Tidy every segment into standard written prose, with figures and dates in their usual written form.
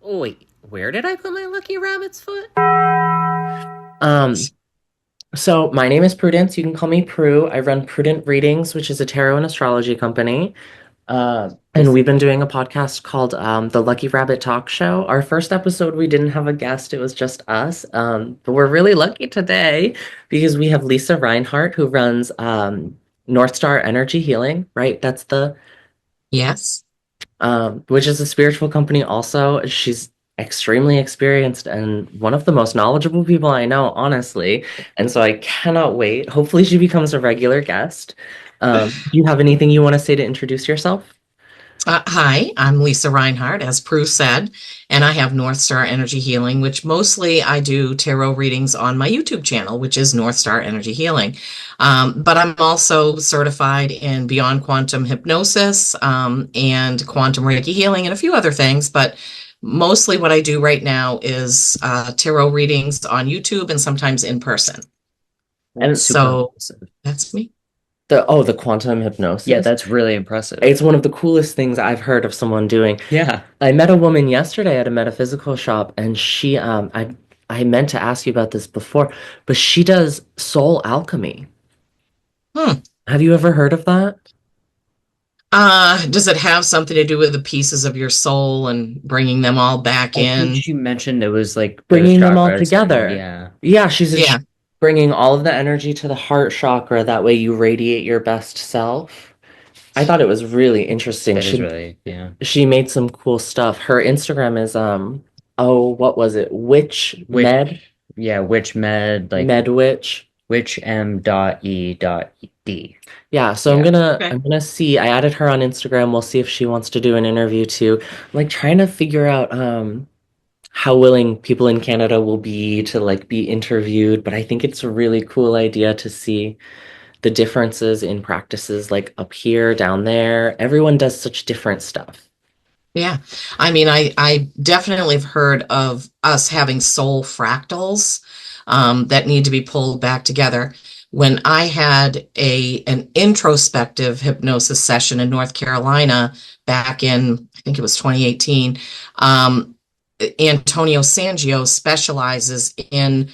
Oh, wait, where did I put my lucky rabbit's foot? Um, so my name is Prudence. You can call me Prue. I run Prudent Readings, which is a tarot and astrology company. And we've been doing a podcast called The Lucky Rabbit Talk Show. Our first episode, we didn't have a guest, it was just us. But we're really lucky today because we have Lisa Reinhart, who runs North Star Energy Healing, right? That's the Yes. which is a spiritual company also. She's extremely experienced and one of the most knowledgeable people I know, honestly. And so I cannot wait. Hopefully, she becomes a regular guest. Do you have anything you want to say to introduce yourself? Hi, I'm Lisa Reinhardt, as Prue said, and I have North Star Energy Healing, which mostly I do tarot readings on my YouTube channel, which is North Star Energy Healing. But I'm also certified in Beyond Quantum Hypnosis and Quantum Reiki Healing and a few other things. But mostly what I do right now is tarot readings on YouTube and sometimes in person. That's super So impressive. that's me. The quantum hypnosis. Yeah, that's really impressive. It's one of the coolest things I've heard of someone doing. Yeah. I met a woman yesterday at a metaphysical shop, and I meant to ask you about this before, but she does soul alchemy. Hmm. Have you ever heard of that? Does it have something to do with the pieces of your soul and bringing them all back I think in? she mentioned it was like the Bringing them all chakras and together. yeah. Yeah, she's Yeah. bringing all of the energy to the heart chakra. That way you radiate your best self. I thought it was really interesting. That is really, yeah. She made some cool stuff. Her Instagram is oh, what was it? Witch Med Which yeah, which med like Med Witch. which M dot E dot D. Yeah, so Yeah. Okay. I'm gonna see. I added her on Instagram. We'll see if she wants to do an interview too. I'm like trying to figure out how willing people in Canada will be to like be interviewed, but I think it's a really cool idea to see the differences in practices like up here, down there. Everyone does such different stuff. Yeah. I mean, I definitely have heard of us having soul fractals that need to be pulled back together. When I had an introspective hypnosis session in North Carolina back in, I think it was 2018, Antonio Sangio specializes in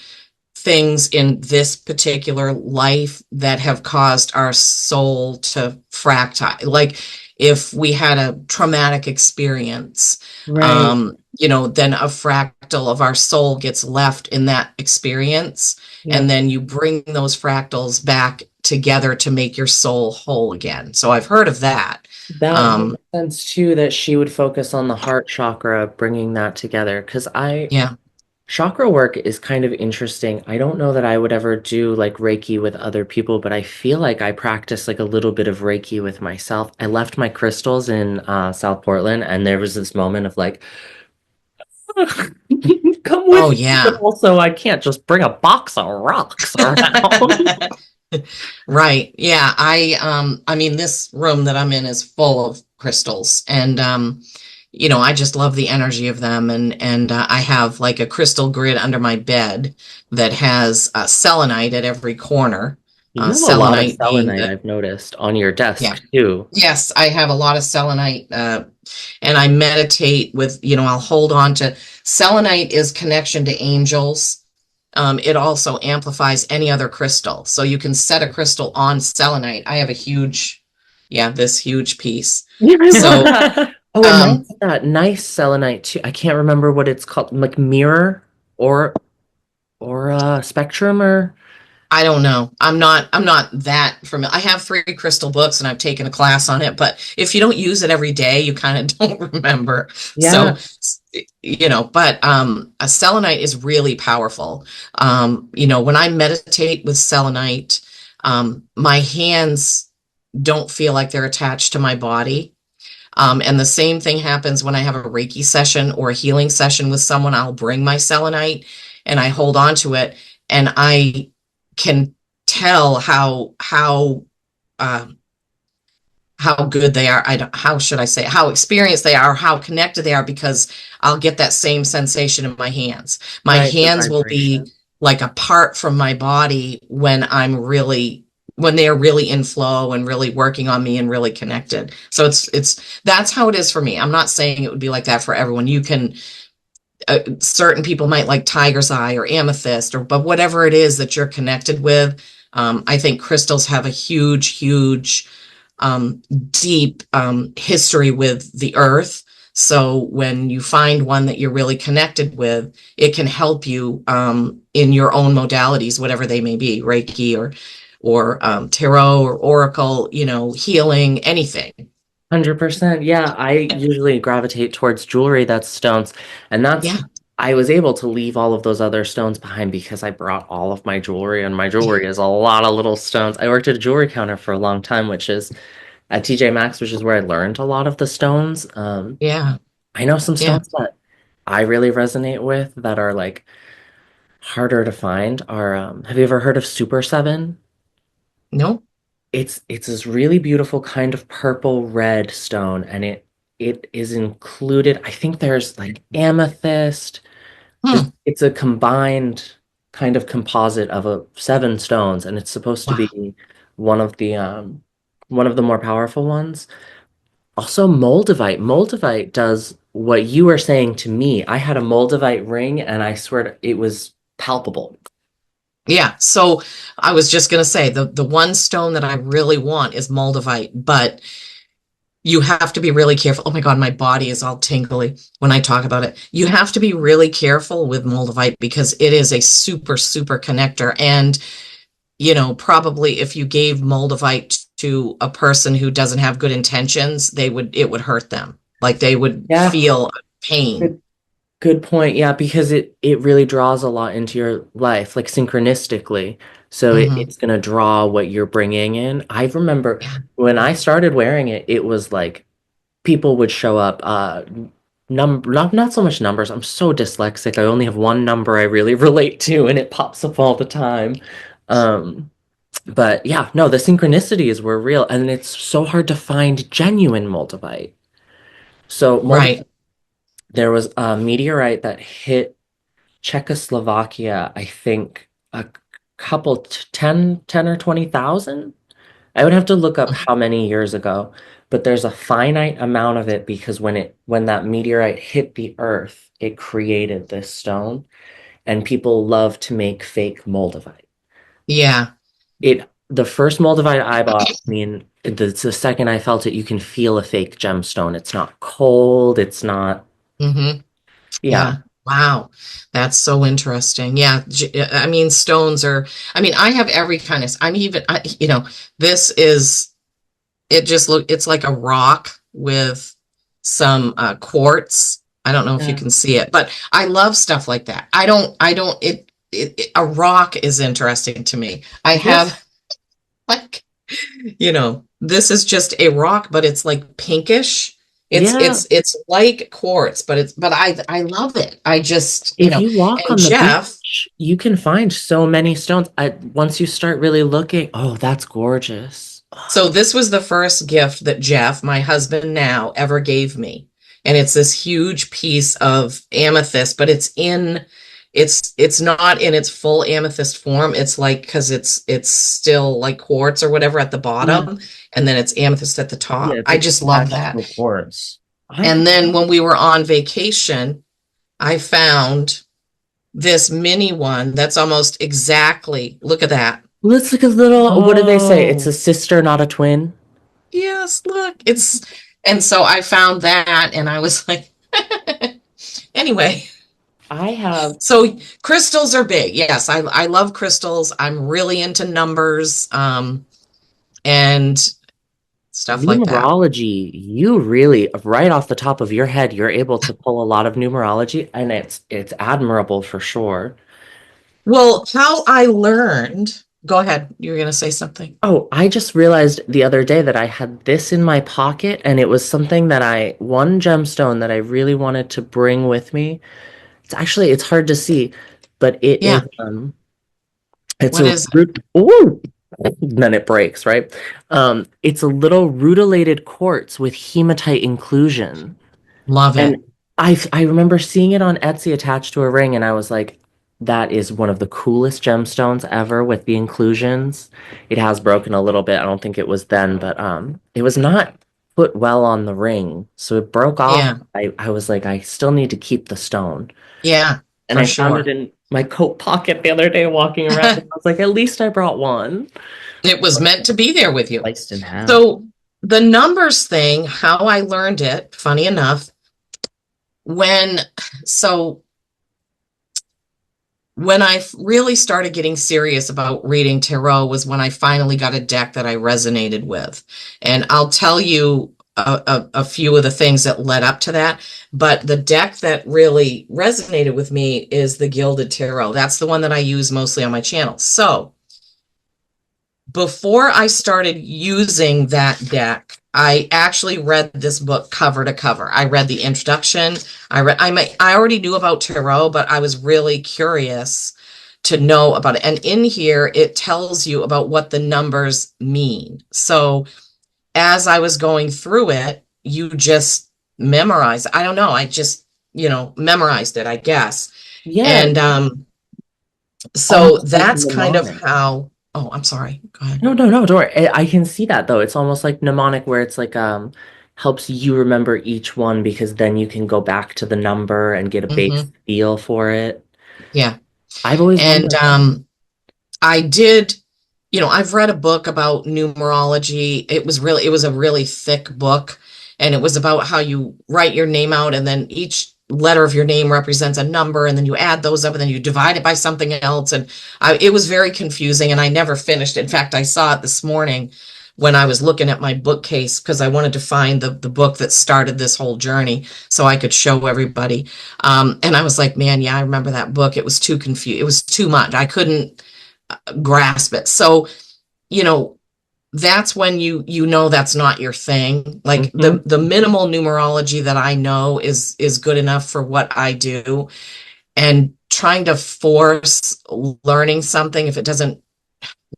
things in this particular life that have caused our soul to fractile. Like if we had a traumatic experience, Right. then a fractal of our soul gets left in that experience. Yeah. And then you bring those fractals back together to make your soul whole again. So I've heard of that. That makes Um, sense too, that she would focus on the heart chakra, bringing that together. Because yeah. chakra work is kind of interesting. I don't know that I would ever do like Reiki with other people, but I feel like I practice like a little bit of Reiki with myself. I left my crystals in South Portland, and there was this moment of like, come Oh, with me, but yeah. also I can't just bring a box of rocks around. Right. Yeah. I mean, this room that I'm in is full of crystals and I just love the energy of them and I have like a crystal grid under my bed that has selenite at every corner. You have a lot of Selenite being selenite, the I've noticed, on your Yeah. desk too. Yes, I have a lot of selenite and I meditate with, I'll hold on to selenite is connection to angels. It also amplifies any other crystal. So you can set a crystal on selenite. I have this huge piece. Yeah, I love So, that. Oh, and um, mine's that nice selenite too. I can't remember what it's called, like mirror or spectrum or I don't know. I'm not that familiar. I have three crystal books and I've taken a class on it, but if you don't use it every day, you kind of don't remember. So, yeah. but a selenite is really powerful. When I meditate with selenite, my hands don't feel like they're attached to my body. And the same thing happens when I have a Reiki session or a healing session with someone. I'll bring my selenite and I hold on to it, and I can tell uh, how good they are. How should I say it? How experienced they are, how connected they are, because I'll get that same sensation in my hands. My Right, the hands will be vibration. like apart from my body when they are really in flow and really working on me and really connected. So it's that's how it is for me. I'm not saying it would be like that for everyone. certain people might like tiger's eye or amethyst, or but whatever it is that you're connected with. I think crystals have a huge, um, deep history with the earth. So when you find one that you're really connected with, it can help you in your own modalities, whatever they may be, Reiki or tarot or oracle, healing, anything. 100%. Yeah, I usually gravitate towards jewelry that's stones. And Yeah. I was able to leave all of those other stones behind because I brought all of my jewelry, and my jewelry is a lot of little stones. I worked at a jewelry counter for a long time, which is at TJ Maxx, which is where I learned a lot of the stones. Yeah. I know some Yeah. stones that I really resonate with that are like harder to find are have you ever heard of Super 7? No. It's this really beautiful kind of purple red stone, and it is included. I think there's like amethyst. Hmm. It's a combined kind of composite of seven stones, and it's supposed to Wow. be one of the one of the more powerful ones. Also, Moldavite. Moldavite does what you were saying to me. I had a Moldavite ring, and I swear it was palpable. Yeah. So I was just going to say the one stone that I really want is Moldavite, but you have to be really careful. Oh my God, my body is all tingly when I talk about it. You have to be really careful with Moldavite because it is a super connector. And, probably if you gave Moldavite to a person who doesn't have good intentions, it would hurt them. Like they would Yeah, feel pain. good, good point. Yeah, because it really draws a lot into your life, like synchronistically. So Hmm. it's gonna draw what you're bringing in. I remember Yeah. when I started wearing it, it was like people would show up not so much numbers. I'm so dyslexic. I only have one number I really relate to, and it pops up all the time. Um, but yeah, no, the synchronicities were real, and it's so hard to find genuine Moldavite. So Moldavite, Right. there was a meteorite that hit Czechoslovakia, I think a couple 10 or 20,000. I would have to look up how many years ago, but there's a finite amount of it because when that meteorite hit the earth, it created this stone, and people love to make fake moldavite. Yeah. The first moldavite I bought, I mean, the second I felt it, you can feel a fake gemstone. It's not cold, it's not, Hmm. yeah. Yeah. Wow. That's so interesting. Yeah. I mean, stones are, I mean, I have every kind of, I'm even, this is, it's like a rock with some quartz. I don't know if you Yeah. can see it, but I love stuff like that. A rock is interesting to me. I This, have like, this is just a rock, but it's like pinkish. It's yeah. it's it's like quartz, but I love it. I just, If you walk and on the Jeff, beach, you can find so many stones. Once you start really looking, oh, that's gorgeous. so this was the first gift that Jeff, my husband now, ever gave me. And it's this huge piece of amethyst, but it's not in its full amethyst form. It's like because it's still like quartz or whatever at the Yeah, bottom, and then it's amethyst at the Yeah, top. it's I like just love that. actual quartz. I And then when we were on vacation, I found this mini one that's almost exactly, look at that. let's look a little. What do they say? It's a Oh, sister, not a twin. Yes, look, and so I found that and I was like, anyway, I have so crystals are big. Yes, I love crystals. I'm really into numbers, and stuff like that. numerology. You really, right off the top of your head, you're able to pull a lot of numerology, and it's admirable for sure. Well, how I learned, go ahead, you were going to say something. Oh, I just realized the other day that I had this in my pocket, and it was something one gemstone that I really wanted to bring with me. It's hard to see, but Yeah, it's what a is it? root. Ooh, then it breaks, right? It's a little rutilated quartz with hematite inclusion. Love And it. I remember seeing it on Etsy attached to a ring, and I was like, that is one of the coolest gemstones ever with the inclusions. It has broken a little bit. I don't think it was then, but it was not. put well on the ring, so it broke off. Yeah. I was like, I still need to keep the stone. Yeah, And for I found it sure. in my coat pocket the other day walking around. And I was like, at least I brought one. It was meant to be there with you. Sliced in half. So the numbers thing, how I learned it, funny enough, when so when I really started getting serious about reading tarot was when I finally got a deck that I resonated with. And I'll tell you a few of the things that led up to that. But the deck that really resonated with me is the Gilded Tarot. That's the one that I use mostly on my channel. So before I started using that deck, I actually read this book cover to cover. I read the introduction. I already knew about tarot, but I was really curious to know about it. And in here, it tells you about what the numbers mean. So as I was going through it, you just memorize. I don't know. I just, memorized it, I guess. Yeah, And so almost like that's kind of mnemonic. how, oh, I'm sorry. Go ahead. No, no, no, don't worry. I can see that though. It's almost like mnemonic where it's like helps you remember each one because then you can go back to the number and get a base Hmm. feel for it. Yeah. I've always And wondered. I did, I've read a book about numerology. It was a really thick book, and it was about how you write your name out, and then each letter of your name represents a number, and then you add those up, and then you divide it by something else. And it was very confusing, and I never finished. In fact, I saw it this morning when I was looking at my bookcase because I wanted to find the book that started this whole journey so I could show everybody. And I was like, man, yeah, I remember that book. It was too confused. It was too much. I couldn't grasp it. So, you know, that's when you know that's not your thing. Like Hmm. the minimal numerology that I know is good enough for what I do. And trying to force learning something if it doesn't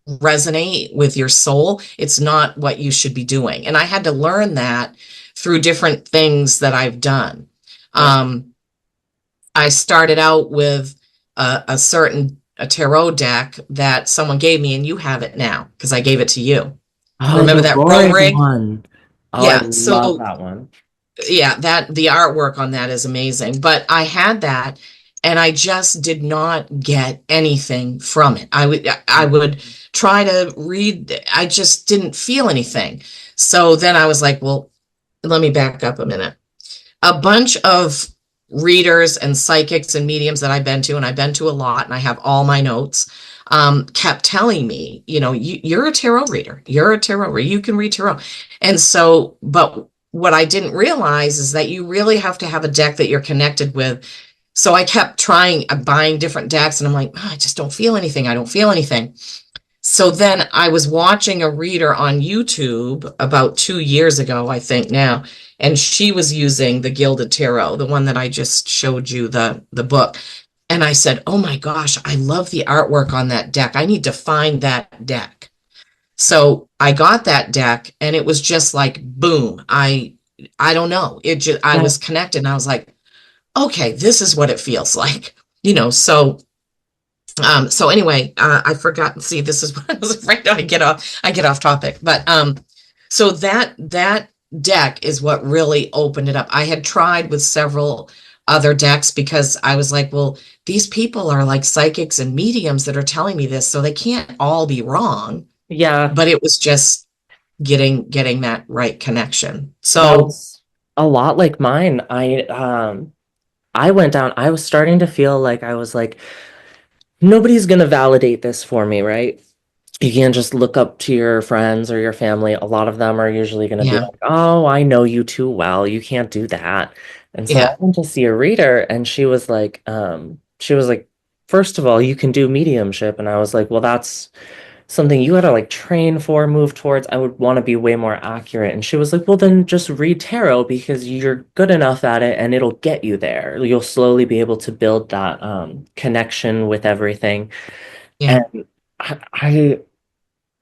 resonate with your soul, it's not what you should be doing. And I had to learn that through different things that I've done. Yeah. Um, I started out with a tarot deck that someone gave me, and you have it now because I gave it to you. Oh, Remember the that Rome Roaring rig? one. Oh, I Yeah. love So that one. yeah, that the artwork on that is amazing. But I had that, and I just did not get anything from it. I would try to read. I just didn't feel anything. So then I was like, well, let me back up a minute. A bunch of readers and psychics and mediums that I've been to, and I've been to a lot, and I have all my notes, kept telling me, you're a tarot reader. You're a tarot reader. You can read tarot. And so, but what I didn't realize is that you really have to have a deck that you're connected with. So I kept trying, buying different decks, and I'm like, oh, I just don't feel anything. I don't feel anything. So then I was watching a reader on YouTube about 2 years ago, I think now, and she was using the Gilded Tarot, the one that I just showed you the book. And I said, "Oh my gosh, I love the artwork on that deck. I need to find that deck." So I got that deck, and it was just like boom. I don't know. It just I Yeah. was connected, and I was like, "Okay, this is what it feels like." So anyway, I forgot. See, this is what I was afraid of. I get off topic. But so that deck is what really opened it up. I had tried with several other decks because I was like, well, these people are like psychics and mediums that are telling me this, so they can't all be wrong. Yeah. But it was just getting that right connection. That So was a lot like mine. I went down, I was starting to feel like I was like, nobody's gonna validate this for me, right? You can't just look up to your friends or your family. A lot of them are usually gonna be yeah, like, oh, I know you too well. You can't do that. And so I yeah, went to see a reader and she was like, first of all, you can do mediumship. And I was like, well, that's something you gotta like train for, move towards. I would want to be way more accurate. And she was like, well, then just read tarot because you're good enough at it and it'll get you there. You'll slowly be able to build that connection with everything. yeah. And I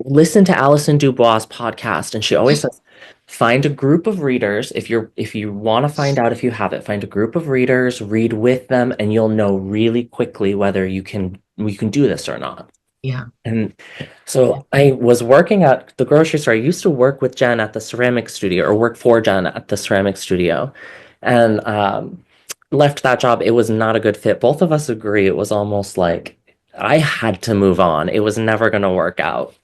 listened to Alison Dubois' podcast, and she always says, find a group of readers. If you want to find out if you have it, find a group of readers, read with them, and you'll know really quickly whether you can do this or not. Yeah. And so I was working at the grocery store. I used to work with Jen at the ceramic studio or work for Jen at the ceramic studio and left that job. It was not a good fit. Both of us agree. It was almost like I had to move on. It was never going to work out.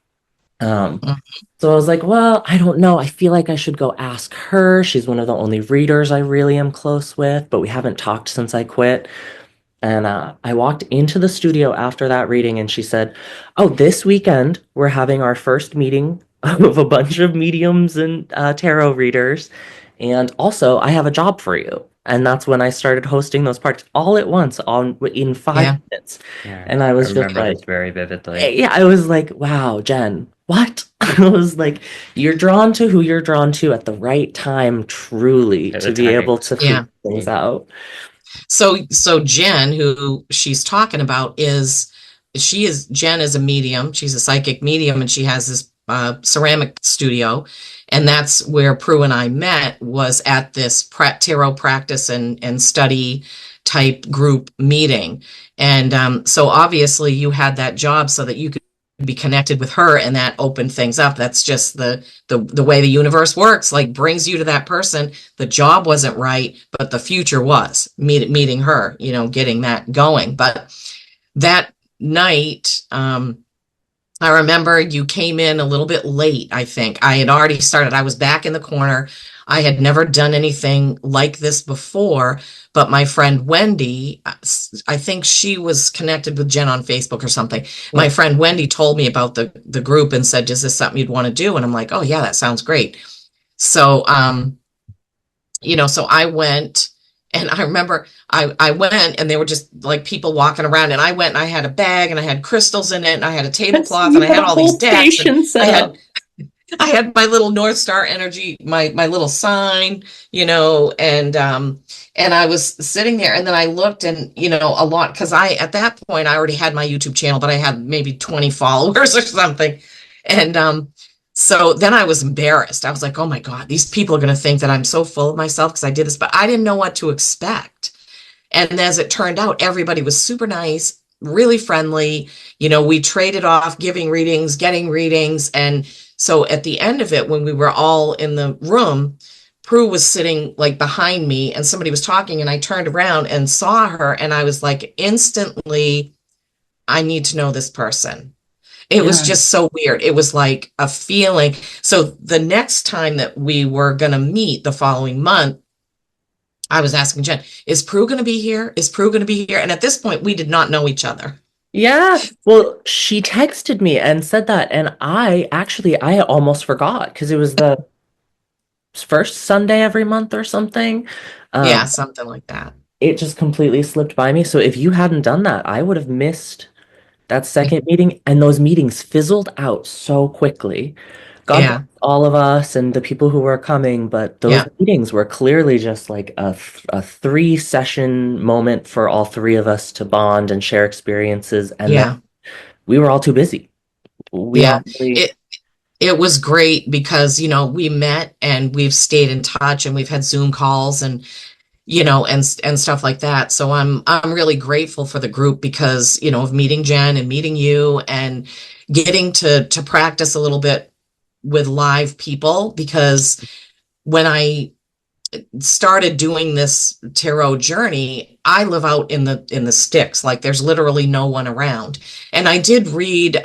Um, Mm. so I was like, well, I don't know. I feel like I should go ask her. She's one of the only readers I really am close with, but we haven't talked since I quit. And I walked into the studio after that reading, and she said, "Oh, this weekend we're having our first meeting of a bunch of mediums and tarot readers. And also, I have a job for you." And that's when I started hosting those parties all at once on in five Yeah. minutes. Yeah, And I I was just remember like, this very vividly. yeah, I was like, wow, Jen, what? I was like, you're drawn to who you're drawn to at the right time, truly, The to be timing able was to figure Yeah. things great. out. So Jen, who she's talking about, Jen is a medium. She's a psychic medium, and she has this ceramic studio, and that's where Prue and I met, was at this tarot practice and study type group meeting. And so obviously you had that job so that you could be connected with her, and that opened things up. That's just the way the universe works, like brings you to that person. The job wasn't right, but the future was meeting her, getting that going. But that night, I remember you came in a little bit late, I think. I had already started. I was back in the corner. I had never done anything like this before, but my friend Wendy, I think she was connected with Jen on Facebook or something. My Yeah. friend Wendy told me about the group and said, "Is this something you'd want to do?" And I'm like, "Oh yeah, that sounds great." So so I went, and I remember I went, and there were just like people walking around, and I went, and I had a bag, and I had crystals in it, and I had a Yes, tablecloth, and you I had had a all these whole decks, and station I set had up. I had my little North Star energy, my little sign, and I was sitting there, and then I looked, and a lot, because I at that point I already had my YouTube channel, but I had maybe 20 followers or something. And so then I was embarrassed. I was like, oh my God, these people are going to think that I'm so full of myself because I did this, but I didn't know what to expect. And as it turned out, everybody was super nice, really friendly. We traded off giving readings, getting readings. And so at the end of it, when we were all in the room, Prue was sitting like behind me, and somebody was talking, and I turned around and saw her, and I was like, instantly, I need to know this person. It was Yeah. just so weird. It was like a feeling. So the next time that we were going to meet the following month, I was asking Jen, "Is Prue going to be here? Is Prue going to be here?" And at this point, we did not know each other. Yeah. Well, she texted me and said that, and I almost forgot because it was the first Sunday every month or something. Yeah, Um, something like that. it just completely slipped by me. So if you hadn't done that, I would have missed that second meeting, and those meetings fizzled out so quickly. God bless Yeah, all of us and the people who were coming, but those yeah, meetings were clearly just like a three session moment for all three of us to bond and share experiences. And then yeah, we were all too busy. We all yeah. really, It was great because, we met, and we've stayed in touch, and we've had Zoom calls, and and stuff like that. So I'm really grateful for the group because, of meeting Jen and meeting you, and getting to practice a little bit with live people, because when I started doing this tarot journey, I live out in the sticks. Like, there's literally no one around. And I did read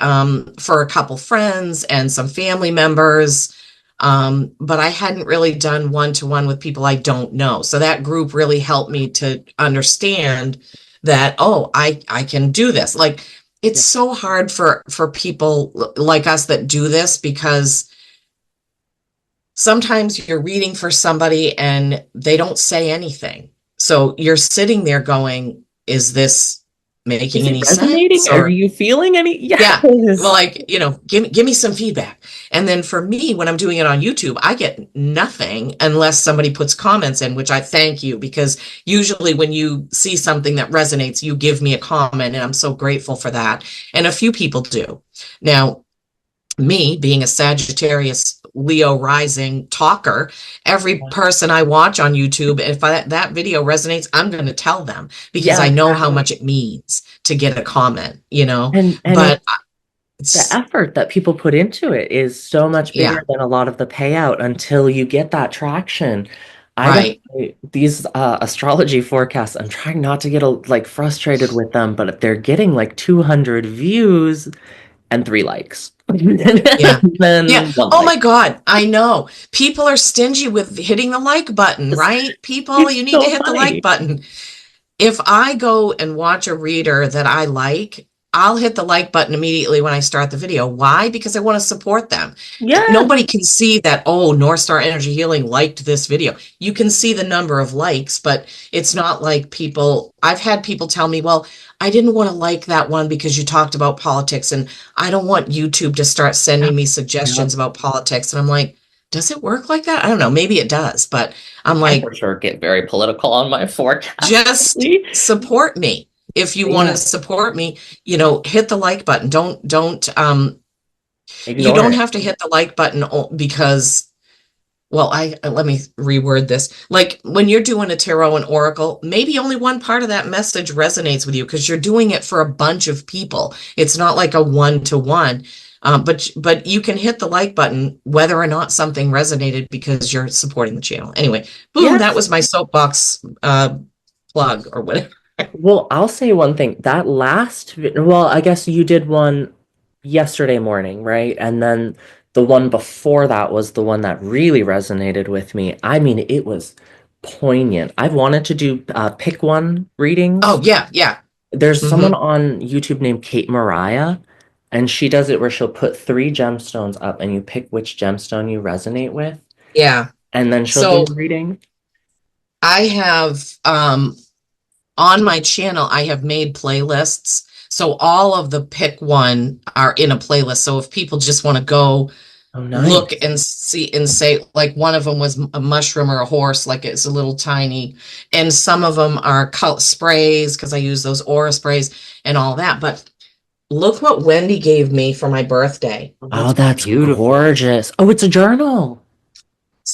for a couple friends and some family members, but I hadn't really done one-to-one with people I don't know. So that group really helped me to understand that, oh, I can do this. Like, it's yeah, so hard for people like us that do this, because sometimes you're reading for somebody and they don't say anything. So you're sitting there going, is this is making it any resonating? sense? Are Or, you feeling any? yeah, well, Yes. like, give me some feedback. And then for me, when I'm doing it on YouTube, I get nothing unless somebody puts comments in, which I thank you, because usually when you see something that resonates, you give me a comment, and I'm so grateful for that. And a few people do. Now, me being a Sagittarius Leo rising talker, every person I watch on YouTube, if that video resonates, I'm going to tell them, because Yeah, I know how exactly. much it means to get a comment. And it But the It's, effort that people put into it is so much yeah, bigger than a lot of the payout until you get that traction. I right. definitely these astrology forecasts, I'm trying not to get like frustrated with them, but if they're getting like 200 views and 3 likes, Yeah. Yeah. then one Oh like. my God. I know. People are stingy with hitting the like button, It's, right? People, it's you need to so hit the like funny. button. If I go and watch a reader that I like, I'll hit the like button immediately when I start the video. Why? Because I want to support them. Yeah. Nobody can see that, oh, North Star Energy Healing liked this video. You can see the number of likes, but it's not like people, I've had people tell me, well, I didn't want to like that one because you talked about politics, and I don't want YouTube to start sending me Yeah. suggestions about politics. And I'm like, does it work like that? I don't know. Maybe it does, but I'm I like, for sure get very political on my forecast. just support me. If you want to Yeah. support me, hit the like button. Don't you Ignore don't it. have to hit the like button because, well, I let me reword this. Like when you're doing a tarot and oracle, maybe only one part of that message resonates with you because you're doing it for a bunch of people. It's not like a one-to-one. But you can hit the like button whether or not something resonated because you're supporting the channel. Anyway, boom, that Yes. was my soapbox plug or whatever. Well, I'll say one thing. That well, I guess you did one yesterday morning, right? And then the one before that was the one that really resonated with me. I mean, it was poignant. I've wanted to do pick one readings. Oh, yeah, yeah. There's someone Hmm. on YouTube named Kate Mariah, and she does it where she'll put 3 gemstones up and you pick which gemstone you resonate with, Yeah. and then she'll do So a reading. I have on my channel, I have made playlists. So all of the pick one are in a playlist. So if people just want to go Oh, look nice. and see and say, like one of them was a mushroom or a horse, like it's a little tiny, and some of them are sprays because I use those aura sprays and all that. But look what Wendy gave me for my birthday. Oh, Oh, that's that's beautiful. gorgeous. Oh, it's a journal.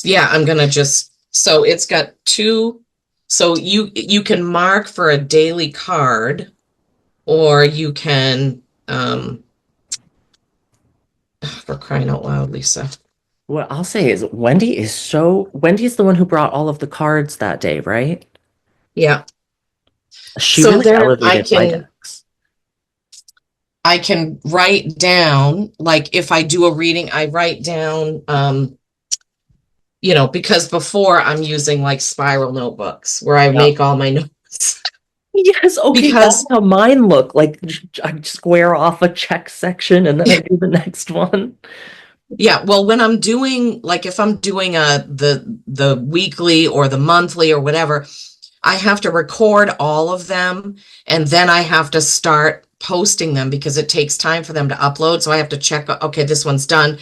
Yeah, I'm gonna just, so it's got two, so you can mark for a daily card, or you can for crying out loud, Lisa. What I'll say is Wendy's the one who brought all of the cards that day, right? Yeah. She So really then elevated my decks. I can write down, like if I do a reading, I write down because before I'm using like spiral notebooks where I Yeah. make all my notes. Yes, okay, that's Because how mine look. Like I square off a check section and then I do the next one. yeah, well, when I'm doing, like if I'm doing the weekly or the monthly or whatever, I have to record all of them, and then I have to start posting them because it takes time for them to upload. So I have to check, okay, this one's done.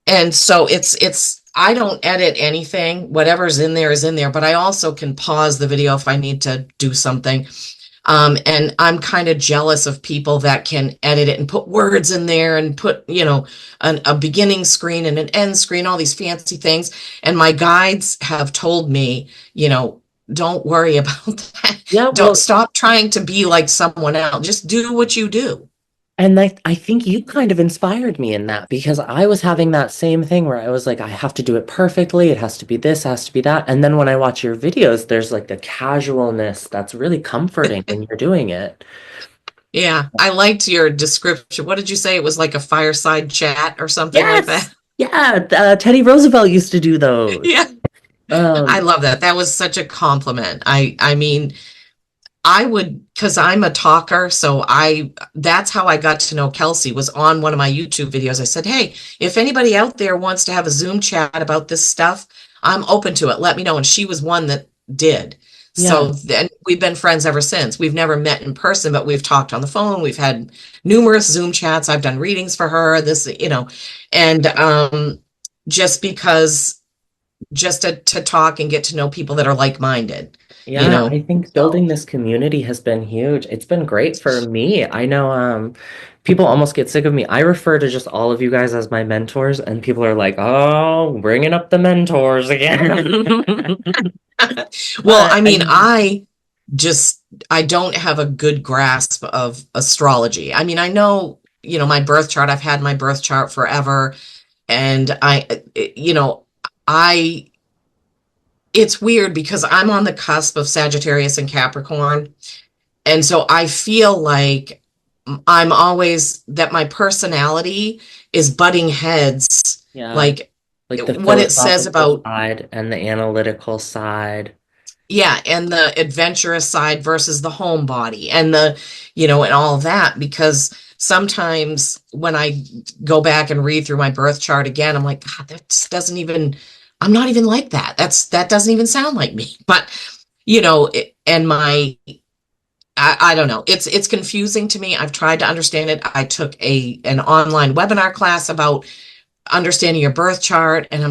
And so it's I don't edit anything. Whatever's in there is in there, but I also can pause the video if I need to do something. And I'm kind of jealous of people that can edit it and put words in there and put, a beginning screen and an end screen, all these fancy things. And my guides have told me, don't worry about that. Yeah, Don't well, stop trying to be like someone else. Just do what you do. and I think you kind of inspired me in that because I was having that same thing where I was like, I have to do it perfectly. It has to be this, has to be that. And then when I watch your videos, there's like the casualness that's really comforting when you're doing it. Yeah, I liked your description. What did you say? It was like a fireside chat or something like Yes. that. Yeah, Teddy Roosevelt used to do those. Yeah, I Um, love that. That was such a compliment. I mean, I would, because I'm a talker, so that's how I got to know Kelsey, was on one of my YouTube videos. I said, hey, if anybody out there wants to have a Zoom chat about this stuff, I'm open to it. Let me know. And she was one that did. yeah. So then we've been friends ever since. We've never met in person, but we've talked on the phone. We've had numerous Zoom chats. I've done readings for her, and just because, just to talk and get to know people that are like-minded, you Yeah, know. I think So building this community has been huge. It's been great for me. I know people almost get sick of me. I refer to just all of you guys as my mentors, and people are like, "Oh, bringing up the mentors again." well, But I I mean, mean, just I don't have a good grasp of astrology. I mean, I know, my birth chart. I've had my birth chart forever. And you know, I, it's weird because I'm on the cusp of Sagittarius and Capricorn. And so I feel like I'm always that my personality is butting heads, Yeah. like Like the what it says philosophical about, side and the analytical side. yeah, and the adventurous side versus the homebody and and all that. Because sometimes when I go back and read through my birth chart again, I'm like, God, that just doesn't even, I'm not even like that. That doesn't even sound like me. But, and I don't know. It's confusing to me. I've tried to understand it. I took an online webinar class about understanding your birth chart, and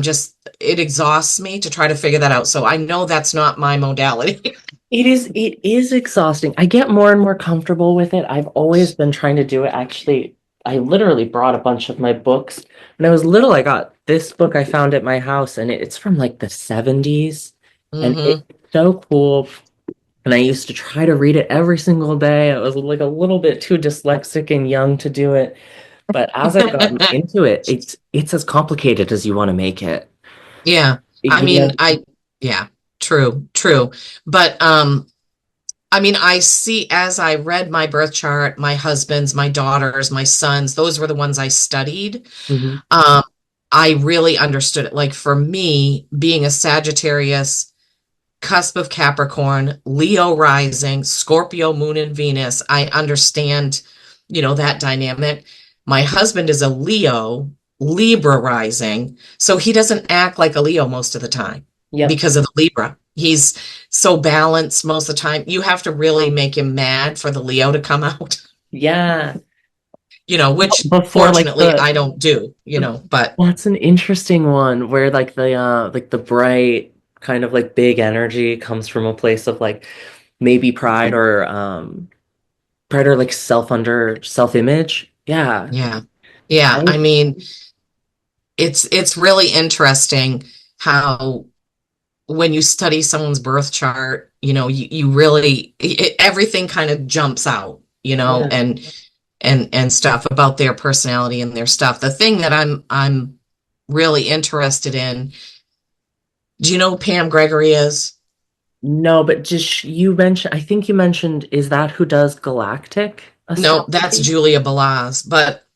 it exhausts me to try to figure that out. So I know that's not my modality. It is exhausting. I get more and more comfortable with it. I've always been trying to do it. Actually, I literally brought a bunch of my books. When I was little, I got this book I found at my house, and it's from like the 70s. And it's Hmm. so cool. And I used to try to read it every single day. I was like a little bit too dyslexic and young to do it. But as I've gotten into it, it's as complicated as you want to make it. Yeah. I You mean, know, yeah, true, true. But I mean, I see as I read my birth chart, my husband's, my daughter's, my son's, those were the ones I studied. mhm. Um, I really understood it. Like for me, being a Sagittarius, cusp of Capricorn, Leo rising, Scorpio, Moon, and Venus, I understand, that dynamic. My husband is a Leo, Libra rising, so he doesn't act like a Leo most of the time Yep. because of the Libra. He's so balanced most of the time. You have to really make him mad for the Leo to come out, Yeah. which Before like fortunately I don't do, but well, it's an interesting one where like the bright kind of like big energy comes from a place of like maybe pride or like self-image. Yeah. yeah. Yeah, I I mean, it's really interesting how when you study someone's birth chart, you really everything kind of jumps out, yeah. and stuff about their personality and their stuff. The thing that I'm really interested in, do you know who Pam Gregory is? No, but just you mentioned I think you mentioned is that who does galactic No, that's astrology? Julia Balaz, but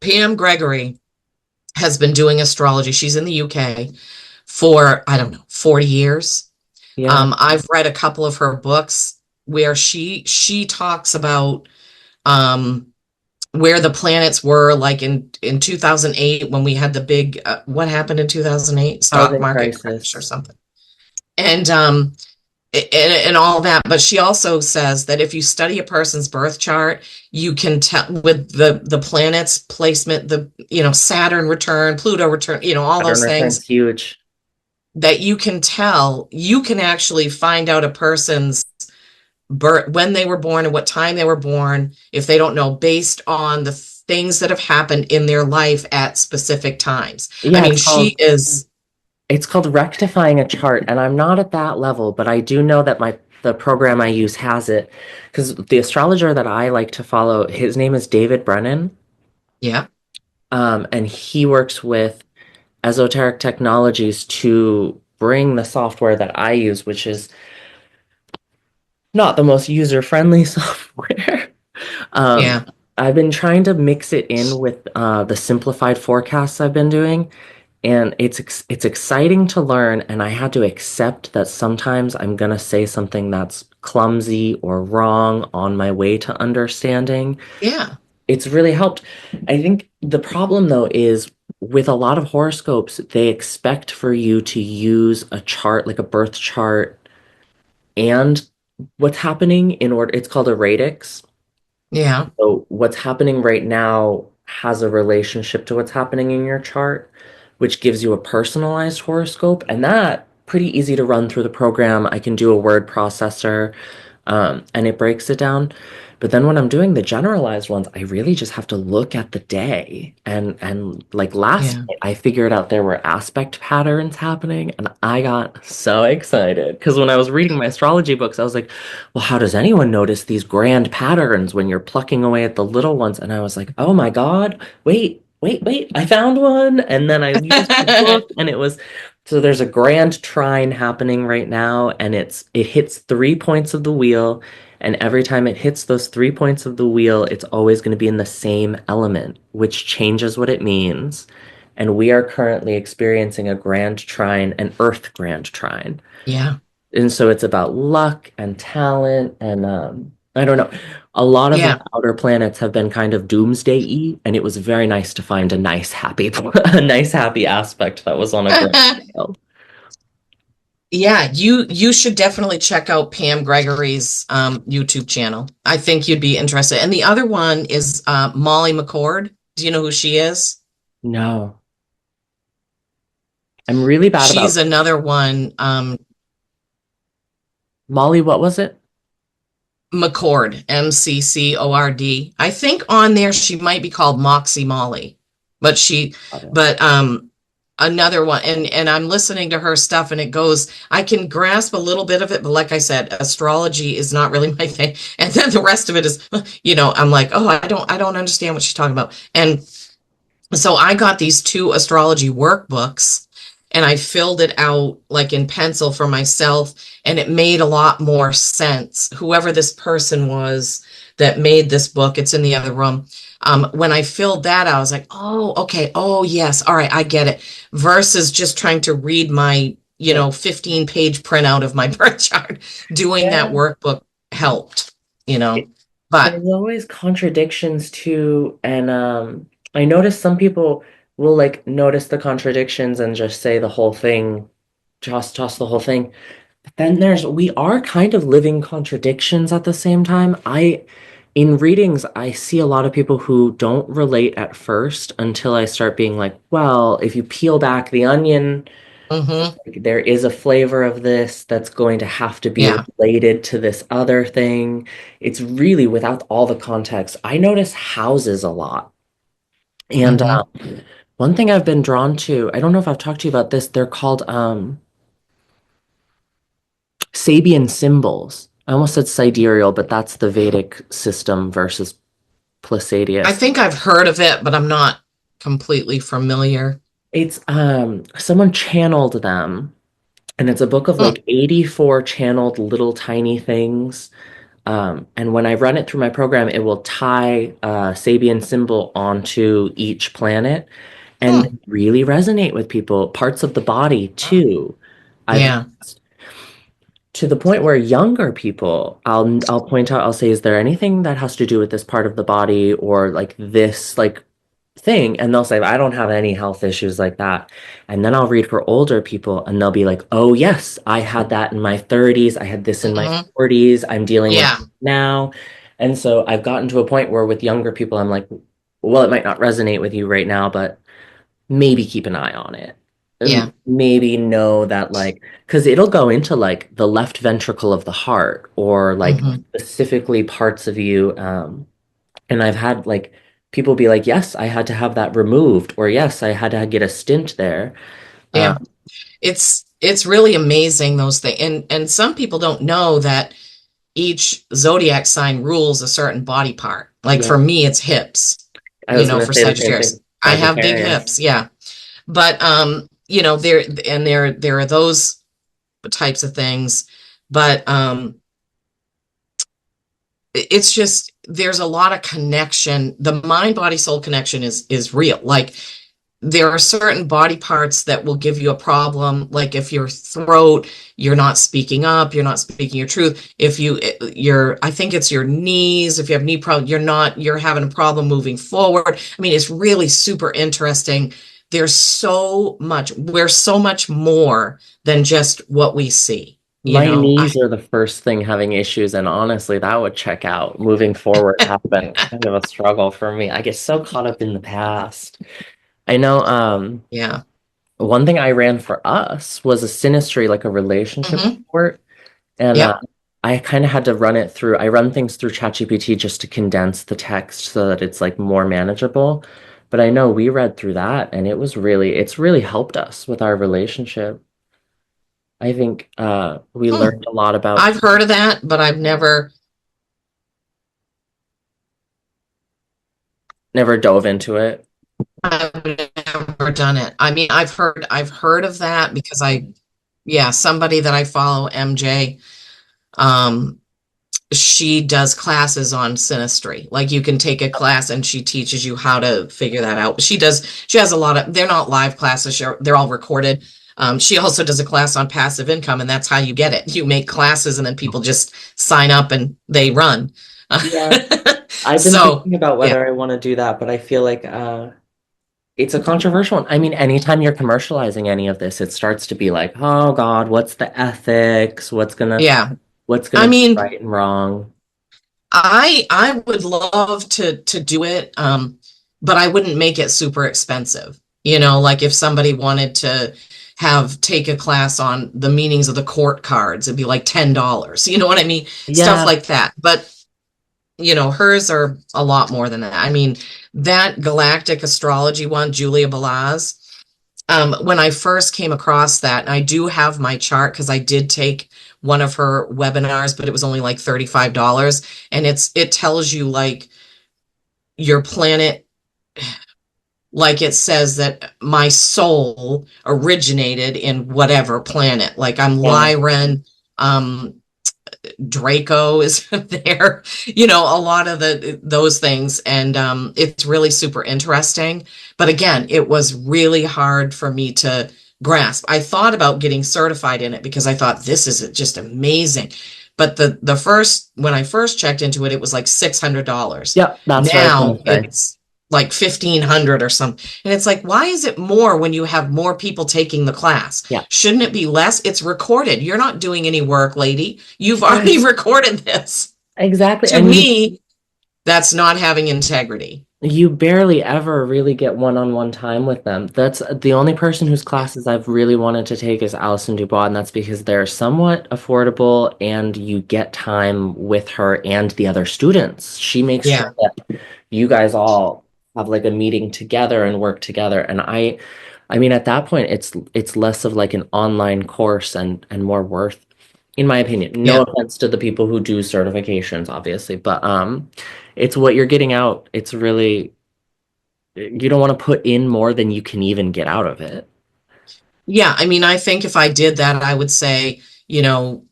Pam Gregory has been doing astrology. She's in the UK for, I don't know, 40 years. Yeah. I've read a couple of her books where she talks about um, where the planets were like in 2008 when we had the big what happened in 2008 stock Housing market crash or crisis. something, and and all that. But she also says that if you study a person's birth chart, you can tell with the planets placement, the Saturn return, Pluto return, all Saturn those return's things, huge. that you can actually find out a person's birth, when they were born and what time they were born, if they don't know, based on the things that have happened in their life at specific times. I Yeah, mean, she is, it's called rectifying a chart, and I'm not at that level, but I do know that the program I use has it because the astrologer that I like to follow, his name is David Brennan, yeah, and he works with esoteric technologies to bring the software that I use, which is not the most user-friendly software. Um, yeah, I've been trying to mix it in with the simplified forecasts I've been doing. And it's exciting to learn, and I had to accept that sometimes I'm gonna say something that's clumsy or wrong on my way to understanding. yeah, It's really helped. I think the problem though is with a lot of horoscopes, they expect for you to use a chart, like a birth chart, and what's happening in order. It's called a radix. yeah, So what's happening right now has a relationship to what's happening in your chart, which gives you a personalized horoscope, and that pretty easy to run through the program. I can do a word processor. And it breaks it down. But then when I'm doing the generalized ones, I really just have to look at the day. And like last Yeah. night, I figured out there were aspect patterns happening, and I got so excited because when I was reading my astrology books, I was like, well, how does anyone notice these grand patterns when you're plucking away at the little ones? And I was like, oh my God, wait, I found one. And then I used the book, and it was so there's a grand trine happening right now, and it hits 3 points of the wheel, and every time it hits those 3 points of the wheel, it's always going to be in the same element, which changes what it means. And we are currently experiencing a grand trine, an Earth grand trine. Yeah. And so it's about luck and talent and I don't know. A lot of my Yeah. outer planets have been kind of doomsday-y, and it was very nice to find a nice happy a nice happy aspect that was on a grand scale. Yeah, you should definitely check out Pam Gregory's YouTube channel. I think you'd be interested. And the other one is Molly McCord. Do you know who she is? No, I'm really bad She's about another one, Molly. What was it? McCord, McCord. I think on there she might be called Moxie Molly, but but another one, and I'm listening to her stuff, and it goes, I can grasp a little bit of it, but like I said, astrology is not really my thing. And then the rest of it is, I'm like, oh, I don't understand what she's talking about. And so I got these two astrology workbooks and I filled it out like in pencil for myself, and it made a lot more sense. Whoever this person was that made this book, it's in the other room. When I filled that out, I was like, oh, okay. Oh, yes. All right. I get it. Versus just trying to read my, Yeah. 15-page printout of my birth chart. Doing that Yeah. workbook helped, you know, but There's always contradictions too, and I notice some people will like notice the contradictions and just say the whole thing, just toss the whole thing. But then we are kind of living contradictions at the same time. In readings, I see a lot of people who don't relate at first until I start being like, well, if you peel back the onion, mhm, like, there is a flavor of this that's going to have to be yeah. related to this other thing. It's really without all the context. I notice houses a lot. And Mhm. one thing I've been drawn to, I don't know if I've talked to you about this, they're called Sabian symbols. I almost said sidereal, but that's the Vedic system versus I Pleiadius. think I've heard of it, but I'm not completely familiar. It's someone channeled them, and it's a book of Hmm. like 84 channeled little tiny things. And when I run it through my program, it will tie a Sabian symbol onto each planet, and they Hmm. really resonate with people. Parts of the body too. I've Yeah. to the point where younger people, I'll point out, I'll say, is there anything that has to do with this part of the body or like this like thing? And they'll say, I don't have any health issues like that. And then I'll read for older people and they'll be like, oh yes, I had that in my 30s. I had this in my Hmm. 40s. I'm dealing with Yeah. it now. And so I've gotten to a point where with younger people, I'm like, well, it might not resonate with you right now, but maybe keep an eye on it. Yeah. Maybe know that like because it'll go into like the left ventricle of the heart or like Hmm. specifically parts of you. And I've had like people be like, yes, I had to have that removed, or yes, I had to get a stint there. Yeah. Um, It's really amazing, those things. And some people don't know that each zodiac sign rules a certain body part. Like yeah, for me, it's hips, I was gonna for say the same Sagittarius. thing. I have big Sagittarius. hips, yeah. But there are those types of things. But it's just there's a lot of connection. The mind body soul connection is real. Like there are certain body parts that will give you a problem, like if your throat, you're not speaking up, you're not speaking your truth. If your I think it's your knees, if you have knee problem, you're having a problem moving forward. I mean, it's really super interesting. We're so much more than just what we see, My I knees are the first thing having issues, and honestly, that would check out. Moving forward has been kind of a struggle for me. I get so caught up in the past. I know, yeah. one thing I ran for us was a synastry, like a relationship Hmm. report. And Yep. I kind of had to run it through. I run things through ChatGPT just to condense the text so that it's like more manageable. But I know we read through that and it's really helped us with our relationship. I think we Hmm. learned a lot about, I've heard of that, but never dove into it. I've never done it. I mean, I've heard of that because yeah, somebody that I follow, MJ, um, she does classes on synastry. Like you can take a class and she teaches you how to figure that out. She has a lot of, they're not live classes, they're all recorded. She also does a class on passive income, and that's how you get it. You make classes and then people just sign up and they run. Yeah. I've been So, thinking about yeah, whether I want to do that, but I feel like it's a controversial one. I mean, anytime you're commercializing any of this, it starts to be like, oh God, what's the ethics? yeah. What's I gonna be mean, right and wrong? I would love to do it, but I wouldn't make it super expensive. You know, like if somebody wanted to take a class on the meanings of the court cards, it'd be like $10. You know what I mean? Stuff Yeah, like that. But you know, hers are a lot more than that. I mean, that galactic astrology one, Julia Balaz, when I first came across that, and I do have my chart because I did take one of her webinars, but it was only like $35. And it tells you like your planet, like it says that my soul originated in whatever planet. Like I'm yeah, Lyran, um, Draco is there, you know, a lot of those things. And it's really super interesting. But again, it was really hard for me to grasp. I thought about getting certified in it because I thought this is just amazing. But the first when I first checked into it, it was like $600. yeah, that's what I was Now gonna say. it's like 1,500 or something. And it's like, why is it more when you have more people taking the class? Yeah, Shouldn't it be less? It's recorded. You're not doing any work, lady. You've yeah, already recorded this. exactly. To And me, that's not having integrity. you barely ever really get one-on-one time with them. That's the only person whose classes I've really wanted to take is Alison Dubois, and that's because they're somewhat affordable and you get time with her and the other students. She makes Yeah. sure that you guys all have like a meeting together and work together. And I mean, at that point, it's less of like an online course and more worth, in my opinion. No Yeah. offense to the people who do certifications, obviously, but it's what you're getting out. It's really you don't want to put in more than you can even get out of it. Yeah. I mean, I think if I did that, I would say, you know,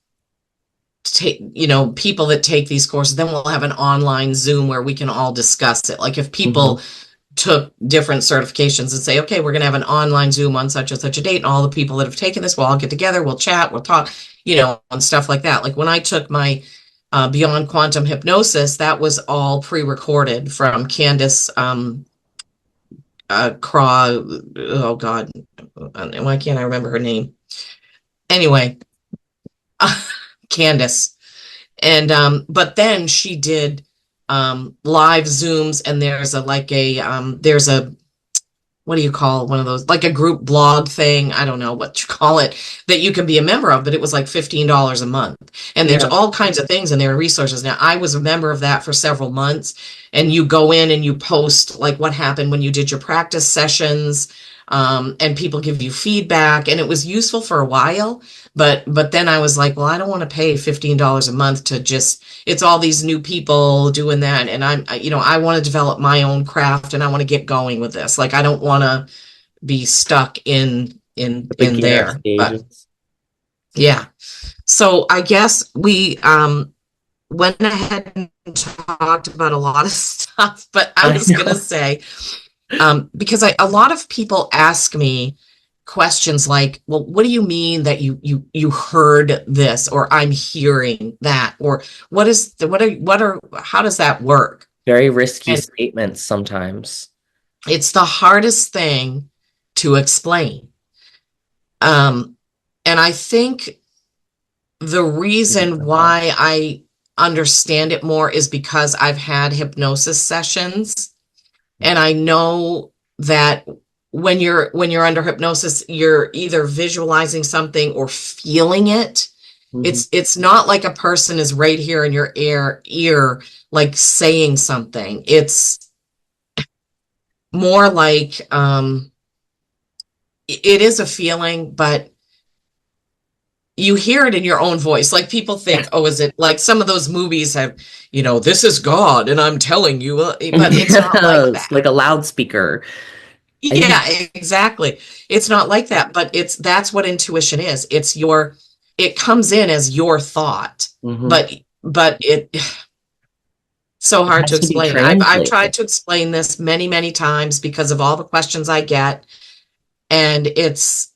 take, you know, people that take these courses, then we'll have an online Zoom where we can all discuss it. Like if Hmm. people took different certifications and say, okay, we're going to have an online Zoom on such and such a date, and all the people that have taken this will all get together, we'll chat, we'll talk, you know, and stuff like that. Like when I took my Beyond Quantum Hypnosis, that was all pre-recorded from Candace Craw. Oh God, why can't I remember her name? Anyway, Candace. And but then she did live Zooms, and there's a there's a, what do you call one of those, like a group blog thing, I don't know what you call it, that you can be a member of, but it was like $15 a month, and there's Yeah. all kinds of things and there are resources. Now I was a member of that for several months, and you go in and you post like what happened when you did your practice sessions, and people give you feedback, and it was useful for a while. But then I was like, well, I don't want to pay $15 a month to just, it's all these new people doing that, and you know, I want to develop my own craft and I want to get going with this. Like I don't want to be stuck The in beginner there. But stages. yeah. So I guess we went ahead and talked about a lot of stuff, but I I was gonna know. say, because a lot of people ask me questions like, well, what do you mean that you heard this, or I'm hearing that, or what are how does that work? Very risky And statements sometimes. it's the hardest thing to explain. Um, and I think the reason why I understand it more is because I've had hypnosis sessions, and I know that when you're under hypnosis, you're either visualizing something or feeling it. Mhm. It's not like a person is right here in your ear, like saying something. It's more like it is a feeling, but you hear it in your own voice. Like people think, oh, is it like some of those movies have, this is God and I'm telling you, but it's not like Yes, that. like a loudspeaker. I Yeah, think. exactly. It's not like that, but that's what intuition is. It comes in as your thought, Mhm. but so It hard to has to be explain. I've tried translated. to explain this many, many times because of all the questions I get. And it's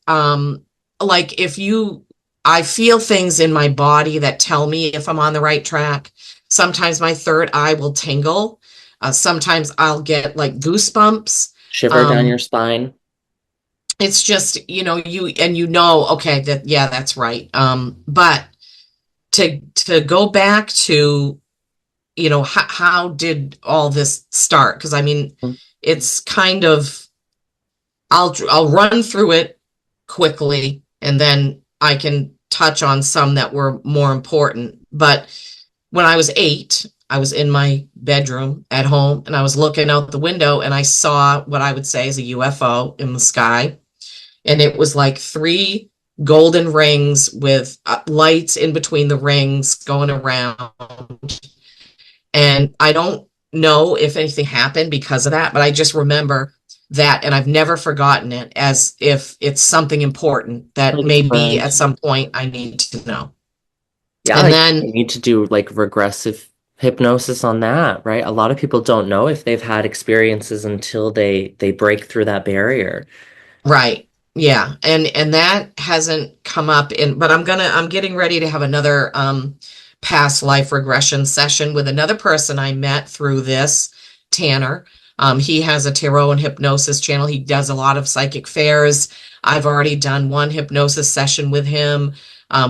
like if you I feel things in my body that tell me if I'm on the right track. Sometimes my third eye will tingle. Sometimes I'll get like goosebumps. Shiver down your Um, spine. it's just, okay, that yeah, that's right. But to go back to, how did all this start? Because I mean, Mhm. it's kind of I'll run through it quickly and then I can touch on some that were more important. But when I was 8, I was in my bedroom at home and I was looking out the window and I saw what I would say is a UFO in the sky. And it was like three golden rings with lights in between the rings going around. And I don't know if anything happened because of that, but I just remember that and I've never forgotten it as if it's something important that Like it's maybe at burned. some point I need to know. Yeah, And like then, you need to do like regressive hypnosis on that, right? A lot of people don't know if they've had experiences until they break through that barrier. right. Yeah. And that hasn't come up but I'm getting ready to have another past life regression session with another person I met through this, Tanner. He has a tarot and hypnosis channel. He does a lot of psychic fairs. I've already done one hypnosis session with him,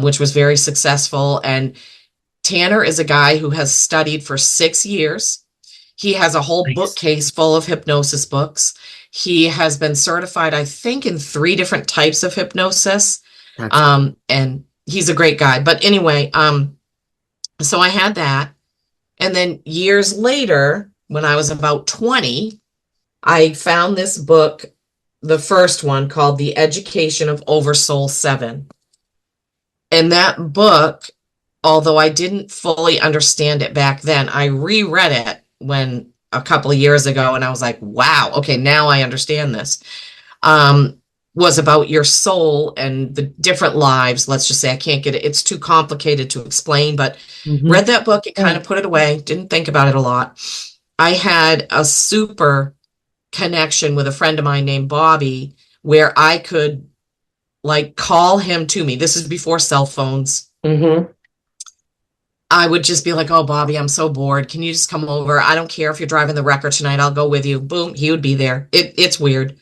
which was very successful. And Tanner is a guy who has studied for 6 years. He has a whole Nice. bookcase full of hypnosis books. He has been certified, I think, in 3 different types of hypnosis. That's And he's a great guy. But anyway, so I had that. And then years later, when I was about 20, I found this book, the first one called The Education of Oversoul 7. And that book, although I didn't fully understand it back then, I reread it when a couple of years ago and I was like, wow, okay, now I understand this. Um, was about your soul and the different lives. Let's just say I can't get it. It's too complicated to explain, but hmm read that book and kind yeah. of put it away. Didn't think about it a lot. I had a super connection with a friend of mine named Bobby where I could like call him to me. This is before cell phones. hmm I would just be like, "Oh, Bobby, I'm so bored. Can you just come over? I don't care if you're driving the wrecker tonight. I'll go with you." Boom, he would be there. It's weird.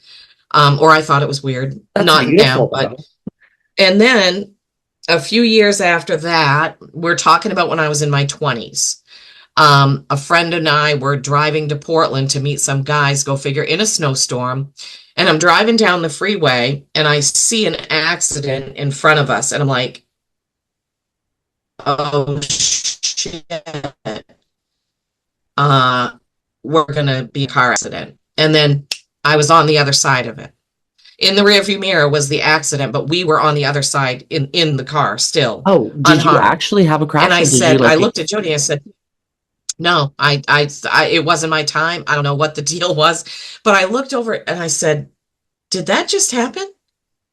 Or I thought it was weird. That's Not now, beautiful but though. and then a few years after that, we're talking about when I was in my 20s. A friend and I were driving to Portland to meet some guys, go figure, in a snowstorm. And I'm driving down the freeway and I see an accident in front of us. And I'm like, oh shit. Uh, we're going to be a car accident. And then I was on the other side of it. In the rearview mirror was the accident, but we were on the other side in the car still Oh, did you unharmed. actually have a And crash or did you I like looked at Jody and I said, no, it wasn't my time. I don't know what the deal was, but I looked over and I said, did that just happen?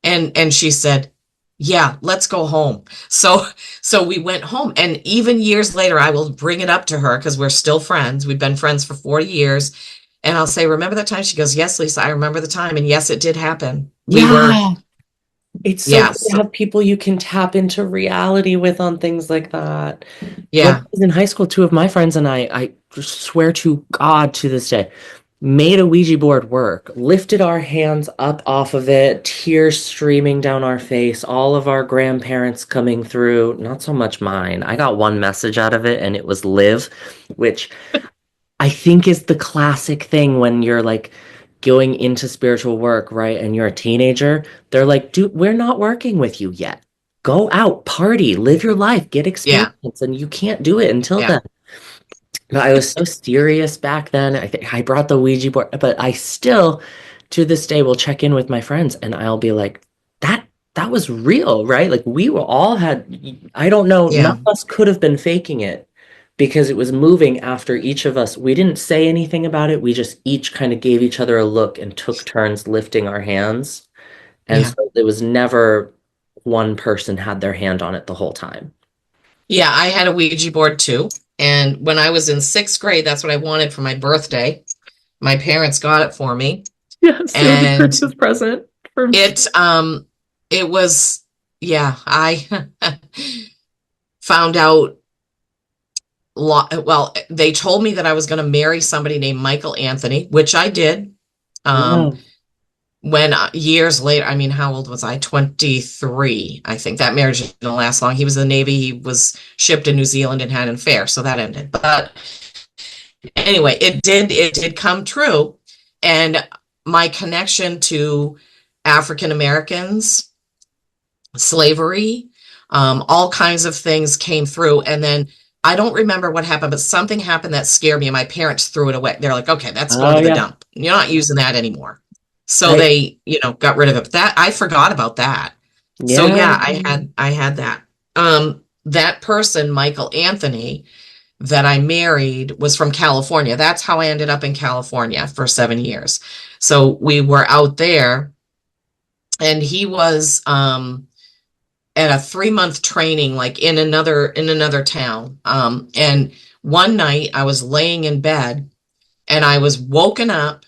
And she said, yeah, let's go home. So we went home. And even years later, I will bring it up to her because we're still friends. We've been friends for 40 years. And I'll say, remember that time? She goes, yes, Lisa, I remember the time. And yes, it did happen. We were, Yeah. It's so good to yes, have people you can tap into reality with on things like that. When I yeah. was in high school, two of my friends and I swear to God to this day, made a Ouija board work, lifted our hands up off of it, tears streaming down our face, all of our grandparents coming through, not so much mine. I got one message out of it and it was live, which I think is the classic thing when you're like going into spiritual work, right? And you're a teenager, they're like, dude, we're not working with you yet. go out, party, live your life, get Yeah. experience, and you can't do it until Yeah. then. But I was so serious back then. I think I brought the Ouija board, but I still, to this day, will check in with my friends and I'll be like, that that was real, right? Like we were all had, I don't know, none Yeah. of us could have been faking it because it was moving after each of us. We didn't say anything about it. We just each kind of gave each other a look and took turns lifting our hands. And Yeah. so it was never one person had their hand on it the whole time. Yeah. I had a Ouija board too. And when I was in sixth grade, that's what I wanted for my birthday. My parents got it for me. Yes, it was a And Christmas present for me. it was, yeah, I found out, well, they told me that I was going to marry somebody named Michael Anthony, which I did. Um, Yeah. when years later, I mean, how old was I? 23, I think. That marriage didn't last long. He was in the Navy. He was shipped to New Zealand and had an affair, so that ended. But anyway, it did come true. And my connection to African Americans, slavery, all kinds of things came through. And then I don't remember what happened, but something happened that scared me, and my parents threw it away. They're like, okay, that's going Oh to the yeah. dump. You're not using that anymore. So I they, got rid of it. But that I forgot about that. So yeah. yeah, I had that. That person, Michael Anthony, that I married was from California. That's how I ended up in California for 7 years. So we were out there, and he was at a 3 month training, like in another town. And one night I was laying in bed and I was woken up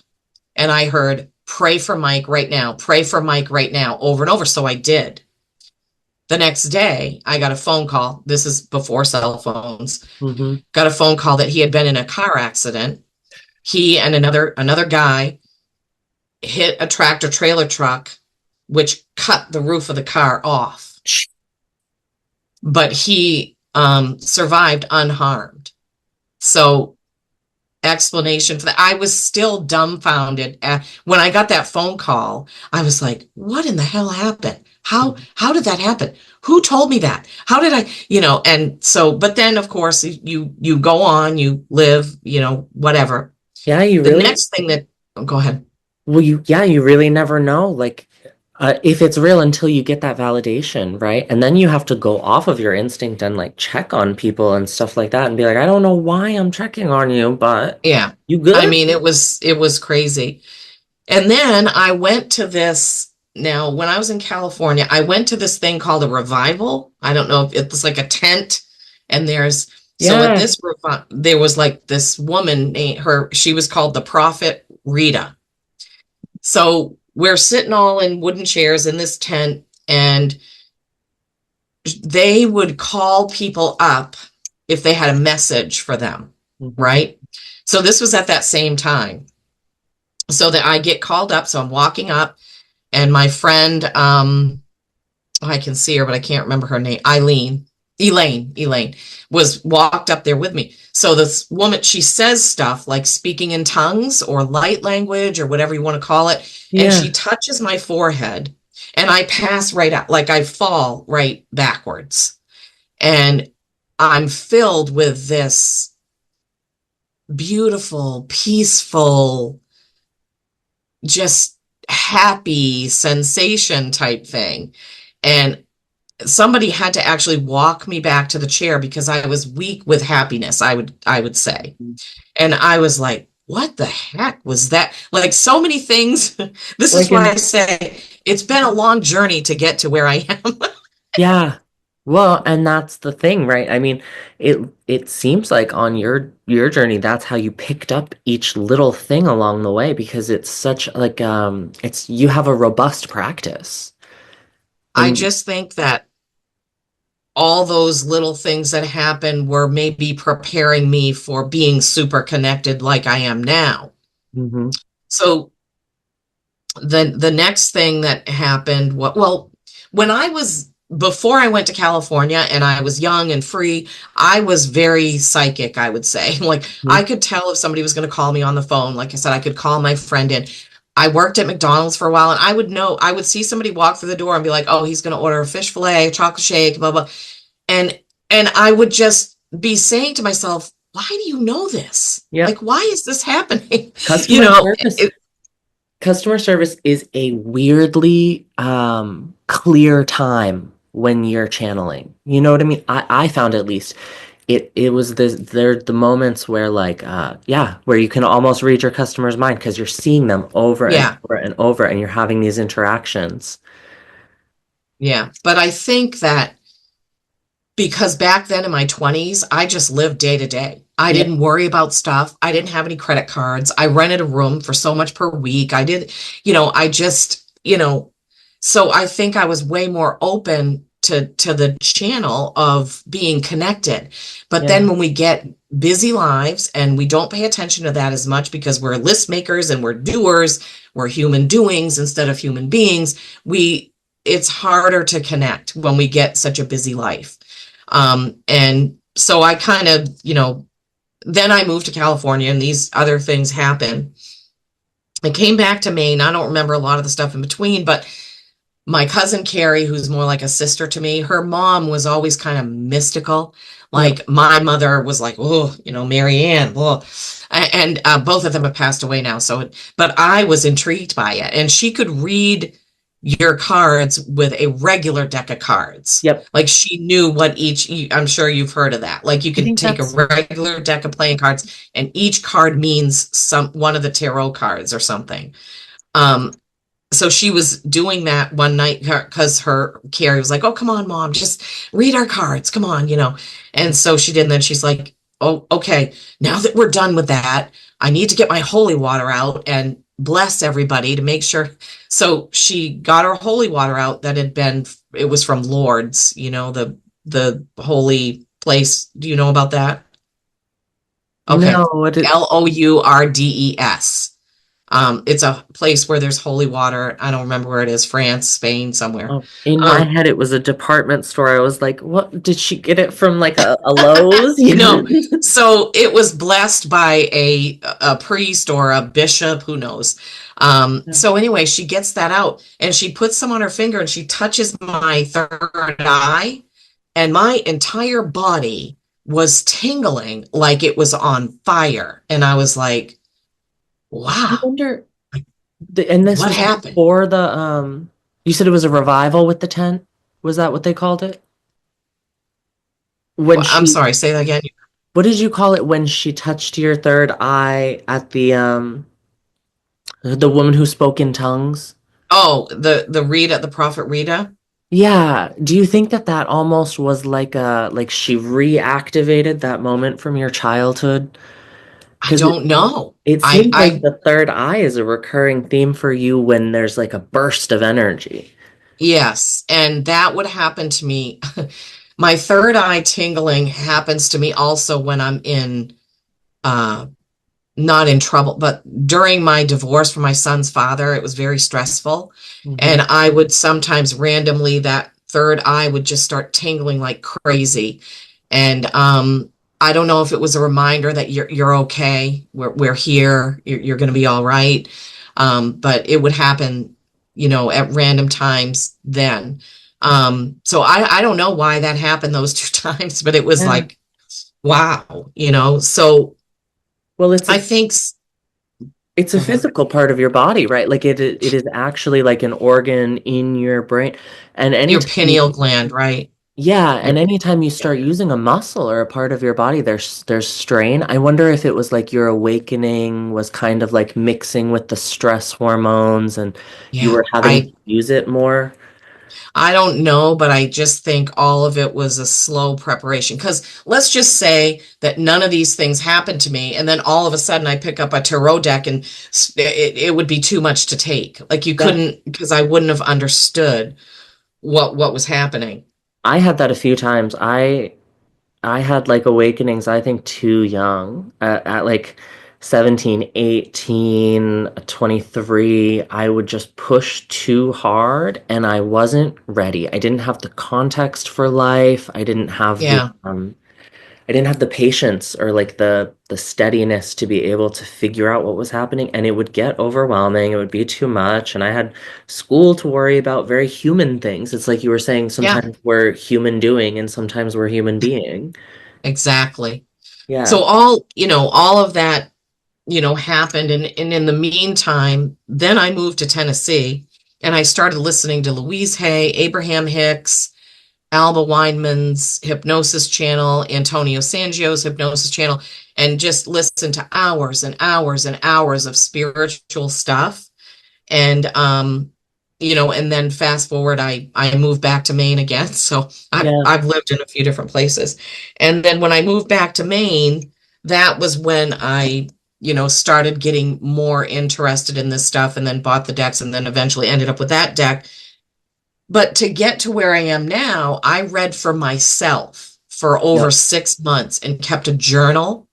and I heard, pray for Mike right now, pray for Mike right now, over and over. So I did. The next day, I got a phone call. This is before cell phones. Hmm. Got a phone call that he had been in a car accident. He and another guy hit a tractor trailer truck, which cut the roof of the car off. But he survived unharmed. So explanation for that. I was still dumbfounded. When I got that phone call, I was like, what in the hell happened? How did that happen? Who told me that? How did I, and so, but then of course you go on, you live, whatever. Yeah, you The really, next thing that, oh, go ahead. well, you really never know, like, if it's real until you get that validation, right? And then you have to go off of your instinct and like check on people and stuff like that and be like, I don't know why I'm checking on you, but Yeah. you I good? mean, it was crazy. And then I went to this. Now, when I was in California, I went to this thing called a revival. I don't know if it was like a tent, and so at Yeah. this there was like this woman she was called the Prophet Rita. So we're sitting all in wooden chairs in this tent, and they would call people up if they had a message for them, Hmm. right? So this was at that same time. So that I get called up, so I'm walking up, and my friend, I can see her, but I can't remember her name. Elaine was walked up there with me. So this woman, she says stuff like speaking in tongues or light language or whatever you want to call it. And Yeah. she touches my forehead and I pass right out, like I fall right backwards. And I'm filled with this beautiful, peaceful, just happy sensation type thing. And somebody had to actually walk me back to the chair because I was weak with happiness, I would say. And I was like, what the heck was that? Like so many things. This is Like why I in, say it's been a long journey to get to where I am. yeah. Well, and that's the thing, right? I mean, it seems like on your journey, that's how you picked up each little thing along the way because it's such like it's you have a robust practice. I And just think that all those little things that happened were maybe preparing me for being super connected like I am now. mhm. So the next thing that happened, well, when I was before I went to California and I was young and free, I was very psychic, I would say. Like I could tell if somebody was going to call me on the phone. Like I said, I could call my friend in. I worked at McDonald's for a while, and I would see somebody walk through the door and be like, oh, he's going to order a fish fillet, a chocolate shake, blah, blah. And, and I would just be saying to myself, why do you know this? Yep. Like, why is this happening? You Customer know, service customer service is a weirdly clear time when you're channeling. You know what I mean? I found at least it was the moments where like yeah, where you can almost read your customer's mind because you're seeing them over and yeah, over and over and you're having these interactions. yeah. But I think that because back then in my 20s, I just lived day to day. I Yeah. didn't worry about stuff. I didn't have any credit cards. I rented a room for so much per week. I did, I just, so I think I was way more open to the channel of being connected. But then Yeah. when we get busy lives and we don't pay attention to that as much because we're list makers and we're doers, we're human doings instead of human beings, it's harder to connect when we get such a busy life. And so I kind of, then I moved to California and these other things happened. I came back to Maine. I don't remember a lot of the stuff in between, but my cousin Carrie, who's more like a sister to me, her mom was always kind of mystical. Yep. Like my mother was like, oh, Mary Ann, oh. And both of them have passed away now. But I was intrigued by it. And she could read your cards with a regular deck of cards. Yep. Like she knew what I'm sure you've heard of that. Like you I could think take a that's regular deck of playing cards and each card means one of the tarot cards or something. Um, so she was doing that one night because her Carrie was like, oh, come on, mom, just read our cards. Come on. And so she did. And then she's like, oh, okay, now that we're done with that, I need to get my holy water out and bless everybody to make sure. So she got her holy water out it was from Lourdes, the holy place. Do you know about that? Okay. no, what it Lourdes. It's a place where there's holy water. I don't remember where it is, France, Spain, somewhere. oh, in my Um, head it was a department store. I was like, what did she get it from like a Lowe's? no, so it was blessed by a priest or a bishop, who knows. Yeah. So anyway, she gets that out and she puts some on her finger and she touches my third eye, and my entire body was tingling like it was on fire. And I was like, I wow, wonder and this what was happened? before the you said it was a revival with the tent? Was that what they called it? When Well, I'm she sorry, say that again. what did you call it when she touched your third eye at the woman who spoke in tongues? Oh, the Rita, the prophet Rita. Yeah. Do you think that that almost was like a like she reactivated that moment from your childhood? I Because don't know. it I seems like I the third eye is a recurring theme for you when there's like a burst of energy. Yes, and that would happen to me. My third eye tingling happens to me also when I'm in uh not in trouble, but during my divorce from my son's father, it was very stressful. Hmm. And I would sometimes randomly, that third eye would just start tingling like crazy. And I don't know if it was a reminder that you're okay. We're here. You're going to be all right. But it would happen, at random times then. So I don't know why that happened those two times, but it was Yeah. like, wow. So Well, it's I a think, it's a go ahead. physical part of your body, right? Like it is actually like an organ in your brain. And Your anytime you pineal gland, right? yeah, Your and anytime you start using a muscle or a part of your body, there's strain. I wonder if it was like your awakening was kind of like mixing with the stress hormones and you yeah. were having to use it more. I don't know, but I just think all of it was a slow preparation. Because let's just say that none of these things happened to me, and then all of a sudden I pick up a tarot deck, and it would be too much to take. Like you Yeah. couldn't, because I wouldn't have understood what was happening. I had that a few times. I had like awakenings, I think too young. At like 17, 18, 23, I would just push too hard and I wasn't ready. I didn't have the context for life. I didn't have the Yeah. I didn't have the patience or like the steadiness to be able to figure out what was happening, and it would get overwhelming. It would be too much, and I had school to worry about, very human things. It's like you were saying, Yeah, sometimes we're human doing and sometimes we're human being. exactly. Yeah. So all of that, happened. And in the meantime, then I moved to Tennessee and I started listening to Louise Hay, Abraham Hicks, Alba Weinman's hypnosis channel, Antonio Sangio's hypnosis channel, and just listen to hours and hours and hours of spiritual stuff. And and then fast forward, I moved back to Maine again. So Yeah. I've lived in a few different places. And then when I moved back to Maine, that was when I started getting more interested in this stuff, and then bought the decks, and then eventually ended up with that deck. But to get to where I am now, I read for myself for over Yep. 6 months and kept a journal.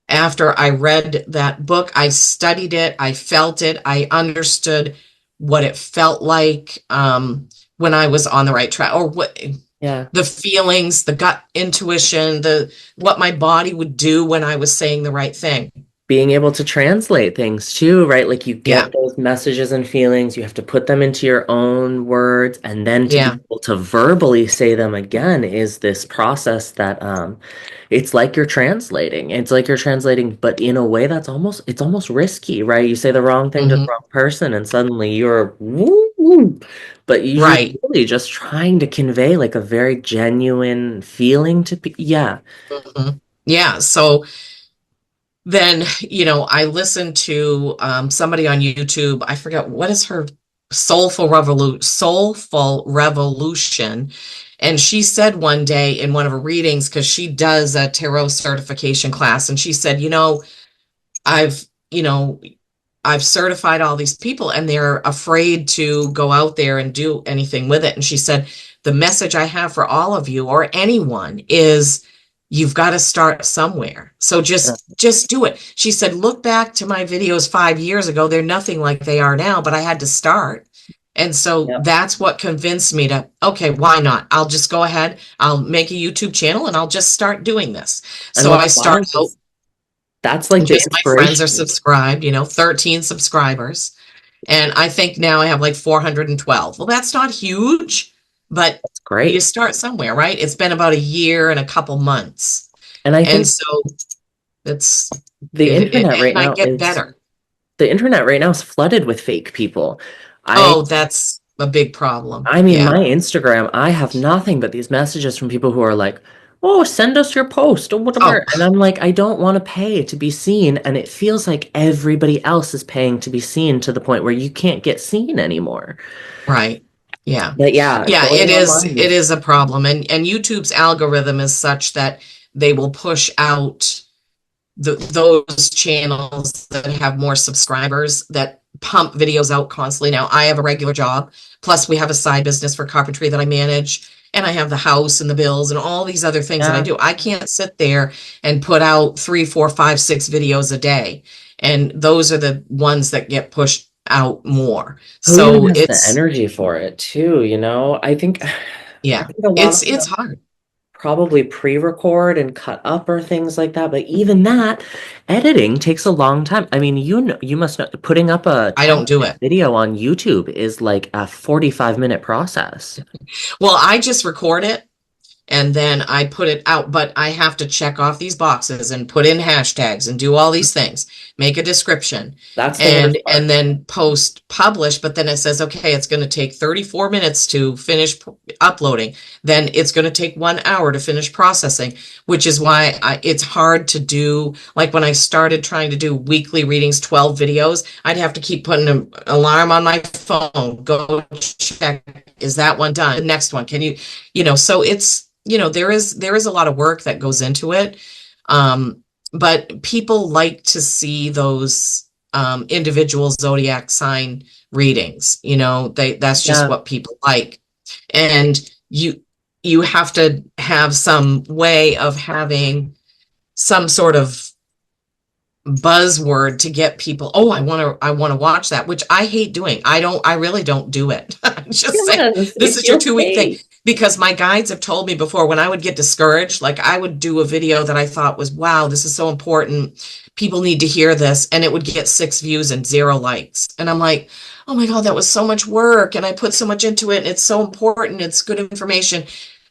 After I read that book, I studied it, I felt it, I understood what it felt like, when I was on the right track, or what Yeah. the feelings, the gut intuition, the what my body would do when I was saying the right thing. Being able to translate things too, right? Like you Yeah, get those messages and feelings, you have to put them into your own words, and then to be yeah, able to verbally say them again is this process that it's like you're translating. It's like you're translating, but in a way that's almost risky, right? You say the wrong thing to the hmm, wrong person and suddenly you're woo woo. But you're right. really just trying to convey like a very genuine feeling to yeah. Hmm. Yeah. So then, I listened to somebody on YouTube. I forget what is her Soulful Revolution. And she said one day in one of her readings, because she does a tarot certification class, and she said, I've, you know, I've certified all these people and they're afraid to go out there and do anything with it. And she said, the message I have for all of you or anyone is you've got to start somewhere. So just do it. She said, look back to my videos 5 years ago. They're nothing like they are now, but I had to start. And so Yeah. that's what convinced me to, okay, why not? I'll just go ahead. I'll make a YouTube channel and I'll just start doing this. And So I what's start wild out, is that's like the just my friends are inspiration. subscribed, 13 subscribers. And I think now I have like 412. Well, that's not huge, but It's you great. start somewhere, right? It's been about a year and a couple months. And I And think so it's the internet and right I now get is better. the internet right now is flooded with fake people. I Oh, that's a big problem. I mean, Yeah. my Instagram, I have nothing but these messages from people who are like, "Oh, send us your post or Oh, whatever." And I'm like, I don't want to pay to be seen, and it feels like everybody else is paying to be seen to the point where you can't get seen anymore. right. Yeah. But yeah, Yeah, going online it is is a problem. And YouTube's algorithm is such that they will push out those channels that have more subscribers that pump videos out constantly. Now, I have a regular job, plus we have a side business for carpentry that I manage, and I have the house and the bills and all these other things that I yeah. do. I can't sit there and put out 3, 4, 5, 6 videos a day, and those are the ones that get pushed out more. Who even So has the it's energy for it too, you know? I yeah, think a lot of it's them hard. probably pre-record and cut up or things like that. But even that, editing takes a long time. I mean, you must know putting up a I don't do 10-minute it. video on YouTube is like a 45-minute process. Well, I just record it and then I put it out, but I have to check off these boxes and put in hashtags and do all these things, make a description, That's the and worst part. then post publish. But then it says, okay, it's going to take 34 minutes to finish uploading. Then it's going to take 1 hour to finish processing, which is why it's hard to do. Like when I started trying to do weekly readings, 12 videos, I'd have to keep putting an alarm on my phone. Go check. Is that one done? The next one. Can so it's, there is a lot of work that goes into it. But people like to see those individual zodiac sign readings. That's just Yeah. what people like. And you have to have some way of having some sort of buzzword to get people, oh, I want to watch that, which I hate doing. I really don't do it. I just say, Yes, this it is your feels 2 week thing, fake. because my guides have told me before when I would get discouraged, like I would do a video that I thought was, wow, this is so important. People need to hear this. And it would get 6 views and 0 likes. And I'm like, oh my God, that was so much work. And I put so much into it. And it's so important. It's good information.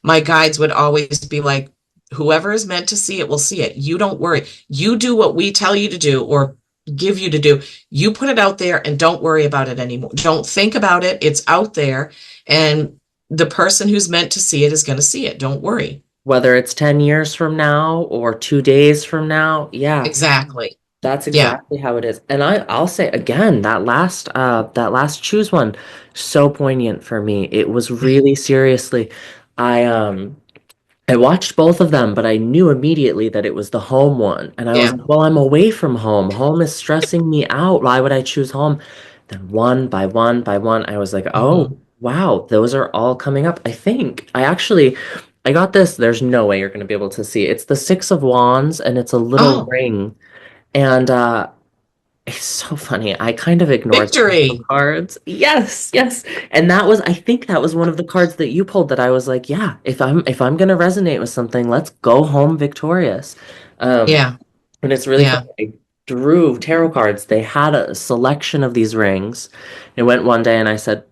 My guides would always be like, whoever is meant to see it will see it. You don't worry. You do what we tell you to do or give you to do. You put it out there and don't worry about it anymore. Don't think about it. It's out there. And the person who's meant to see it is going to see it. Don't worry. Whether it's 10 years from now or 2 days from now, yeah, Exactly. that's Yeah. exactly how it is. And I'll say again, that last choose one, so poignant for me. It was really seriously, I I watched both of them, but I knew immediately that it was the home one. And I was Yeah. like, well, I'm away from home. Home is stressing me out. Why would I choose home? Then one by one by one, I was like, oh, Hmm. wow, those are all coming up. I got this. There's no way you're going to be able to see it. It's the Six of Wands, and it's a little Oh, ring. And it's so funny. I kind of ignored the Oracle victory. cards. Yes, yes. And I think that was one of the cards that you pulled that I was like, yeah, if I'm gonna resonate with something, let's go home victorious. Um, Yeah. and it's really Yeah. funny. I drew tarot cards. They had a selection of these rings. It went one day and I said,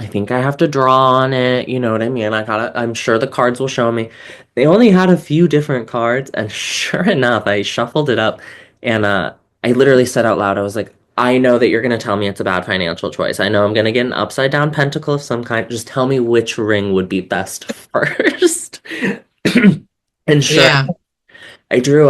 I think I have to draw on it. You know what I mean? I'm sure the cards will show me. They only had a few different cards, and sure enough, I shuffled it up and I literally said out loud, I was like, I know that you're gonna tell me it's a bad financial choice. I know I'm gonna get an upside down pentacle of some kind. Just tell me which ring would be best first. And sure, Yeah. I drew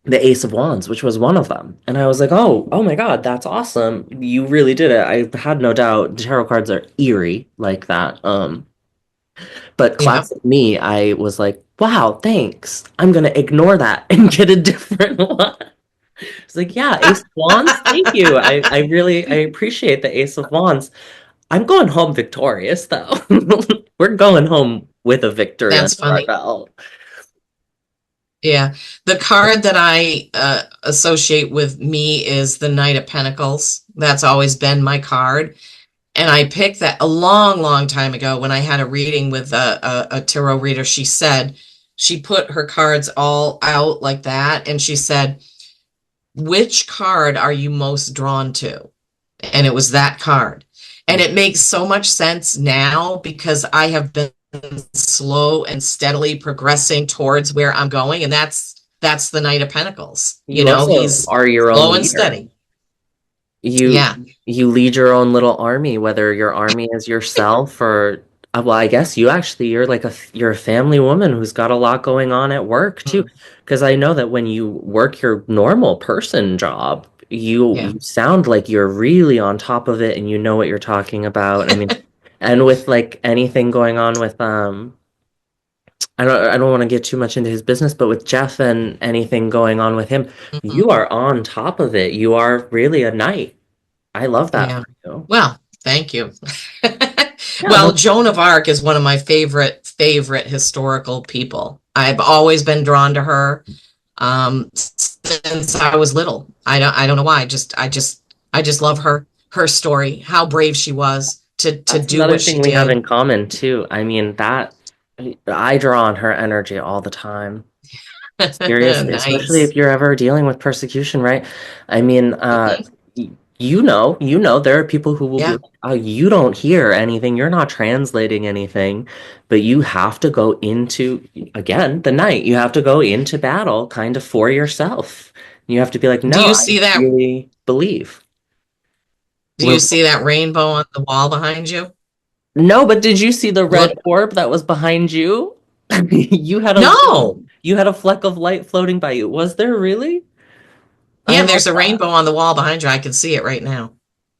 the Ace of Wands, which was one of them. And I was like, oh my God, that's awesome. You really did it. I had no doubt tarot cards are eerie like that. But Yeah. classic me, I was like, wow, thanks. I'm gonna ignore that and get a different one. It's like, yeah, Ace of Wands, thank you. I appreciate the Ace of Wands. I'm going home victorious though. We're going home with a victory That's under our funny. belt. Yeah. The card that I associate with me is the Knight of Pentacles. That's always been my card. And I picked that a long, long time ago when I had a reading with a tarot reader. She said, she put her cards all out like that. And she said, which card are you most drawn to? And it was that card. And it makes so much sense now because I have been slow and steadily progressing towards where I'm going. And that's the Knight of Pentacles. You You know, also he's are your own slow and leader. steady. You Yeah. you lead your own little army, whether your army is yourself or well, I guess you're a family woman who's got a lot going on at work too. Mm. Because I know that when you work your normal person job, Yeah. you sound like you're really on top of it and you know what you're talking about. I mean, and with like anything going on with I don't want to get too much into his business, but with Jeff and anything going on with him, Mhm. you are on top of it. You are really a knight. I love that Yeah. for you. Well, thank you. Yeah, Well, no, Joan of Arc is one of my favorite historical people. I've always been drawn to her since I was little. I don't know why. I just love her story, how brave she was to that's do another what she thing we have did. in common too. I mean, that I draw on her energy all the time. Seriously, especially Nice. if you're ever dealing with persecution, right? I mean, Mhm. there are people who will be Yeah. like, oh, you don't hear anything, you're not translating anything, but you have to go into, again, the night, you have to go into battle kind of for yourself. You have to be like, Do no, you I see that? really believe. Do you see that rainbow on the wall behind you? No, but did you see the red Look. orb that was behind you? You had a No. you had a fleck of light floating by you. Was there really? I Yeah, love there's a that. rainbow on the wall behind you. I can see it right now.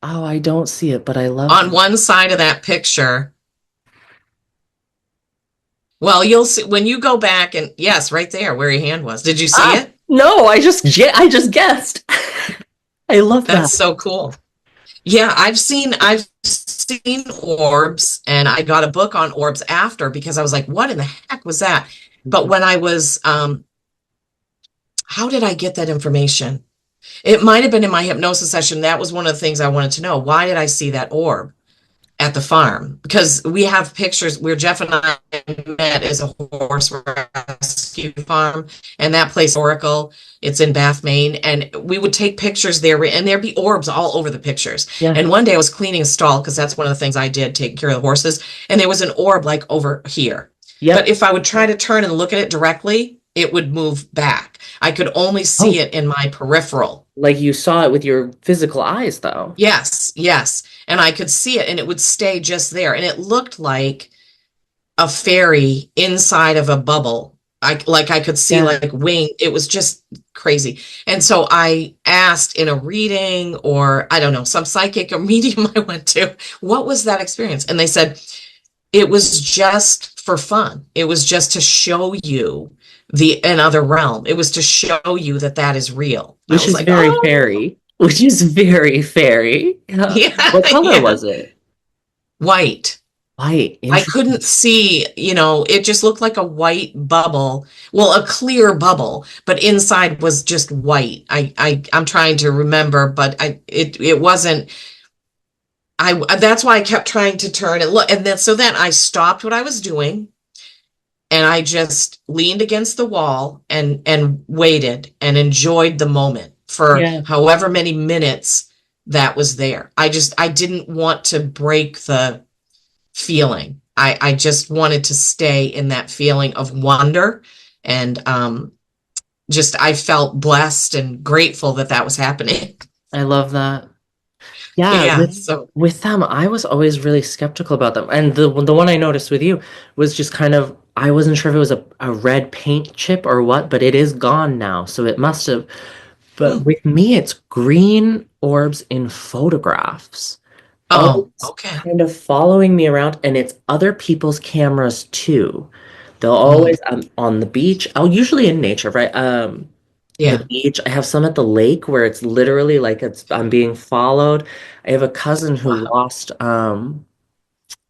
Oh, I don't see it, but I love On that. one side of that picture, well, you'll see when you go back and yes, right there where your hand was. Did you see Ah, it? no, I just guessed. I love that. That's so cool. Yeah, I've seen orbs and I got a book on orbs after because I was like, what in the heck was that? But when I was how did I get that information? It might have been in my hypnosis session. That was one of the things I wanted to know. Why did I see that orb? at the farm because we have pictures where Jeff and I met as a horse rescue farm, and that place Oracle, it's in Bath, Maine, and we would take pictures there, and there'd be orbs all over the pictures. Yeah. And one day I was cleaning a stall because that's one of the things I did, taking care of the horses, and there was an orb like over here. But Yep. if I would try to turn and look at it directly, it would move back. I could only see Oh, it in my peripheral. like you saw it with your physical eyes, though. Yes, yes. And I could see it and it would stay just there. And it looked like a fairy inside of a bubble. I could see Yeah. like wing. It was just crazy. And so I asked in a reading or I don't know, some psychic or medium I went to, what was that experience? And they said it was just for fun. It was just to show you the another realm. It was to show you that that is real. I Which was is like, very oh, fairy. Which is very fairy. Yeah. yeah, What color yeah. was it? White. White. I Interesting. couldn't see, it just looked like a white bubble. Well, a clear bubble, but inside was just white. I'm trying to remember, but it wasn't. That's why I kept trying to turn and look, and then I stopped what I was doing, and I just leaned against the wall and waited and enjoyed the moment for Yeah. however many minutes that was there. I didn't want to break the feeling. I just wanted to stay in that feeling of wonder and just I felt blessed and grateful that that was happening. I love that. Yeah, Yeah. with So, with them, I was always really skeptical about them. And the one I noticed with you was just kind of I wasn't sure if it was a red paint chip or what, but it is gone now, so it must have. But hmm. with me, it's green orbs in photographs, Oh, always okay. kind of following me around, and it's other people's cameras too. They'll Mm, always on the beach. I'll usually in nature, right? The yeah. beach. I have some at the lake where it's literally like I'm being followed. I have a cousin who Wow. lost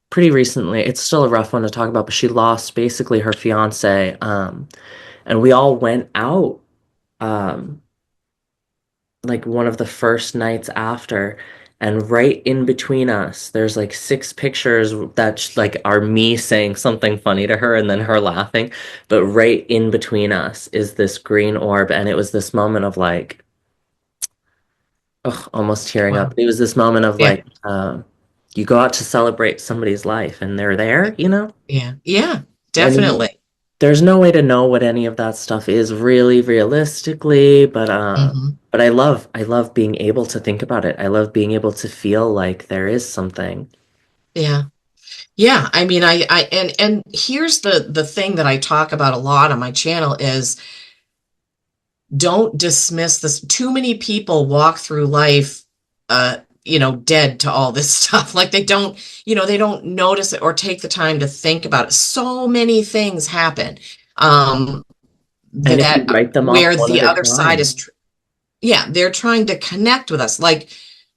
pretty recently. It's still a rough one to talk about, but she lost basically her fiance. And we all went out um like one of the first nights after, and right in between us there's like six pictures that like are me saying something funny to her and then her laughing, but right in between us is this green orb, and it was this moment of like, ugh, almost tearing up. Wow. It was this moment of Yeah. like, you go out to celebrate somebody's life and they're there, you know? Yeah. Yeah. And Definitely. there's no way to know what any of that stuff is really realistically, Hmm. but I love being able to think about it. I love being able to feel like there is something. Yeah. Yeah. I mean, and here's the thing that I talk about a lot on my channel is don't dismiss this. Too many people walk through life, dead to all this stuff. Like they don't notice it or take the time to think about it. So many things happen, And if you that write them off where one the at a other side time, is, yeah, they're trying to connect with us. Like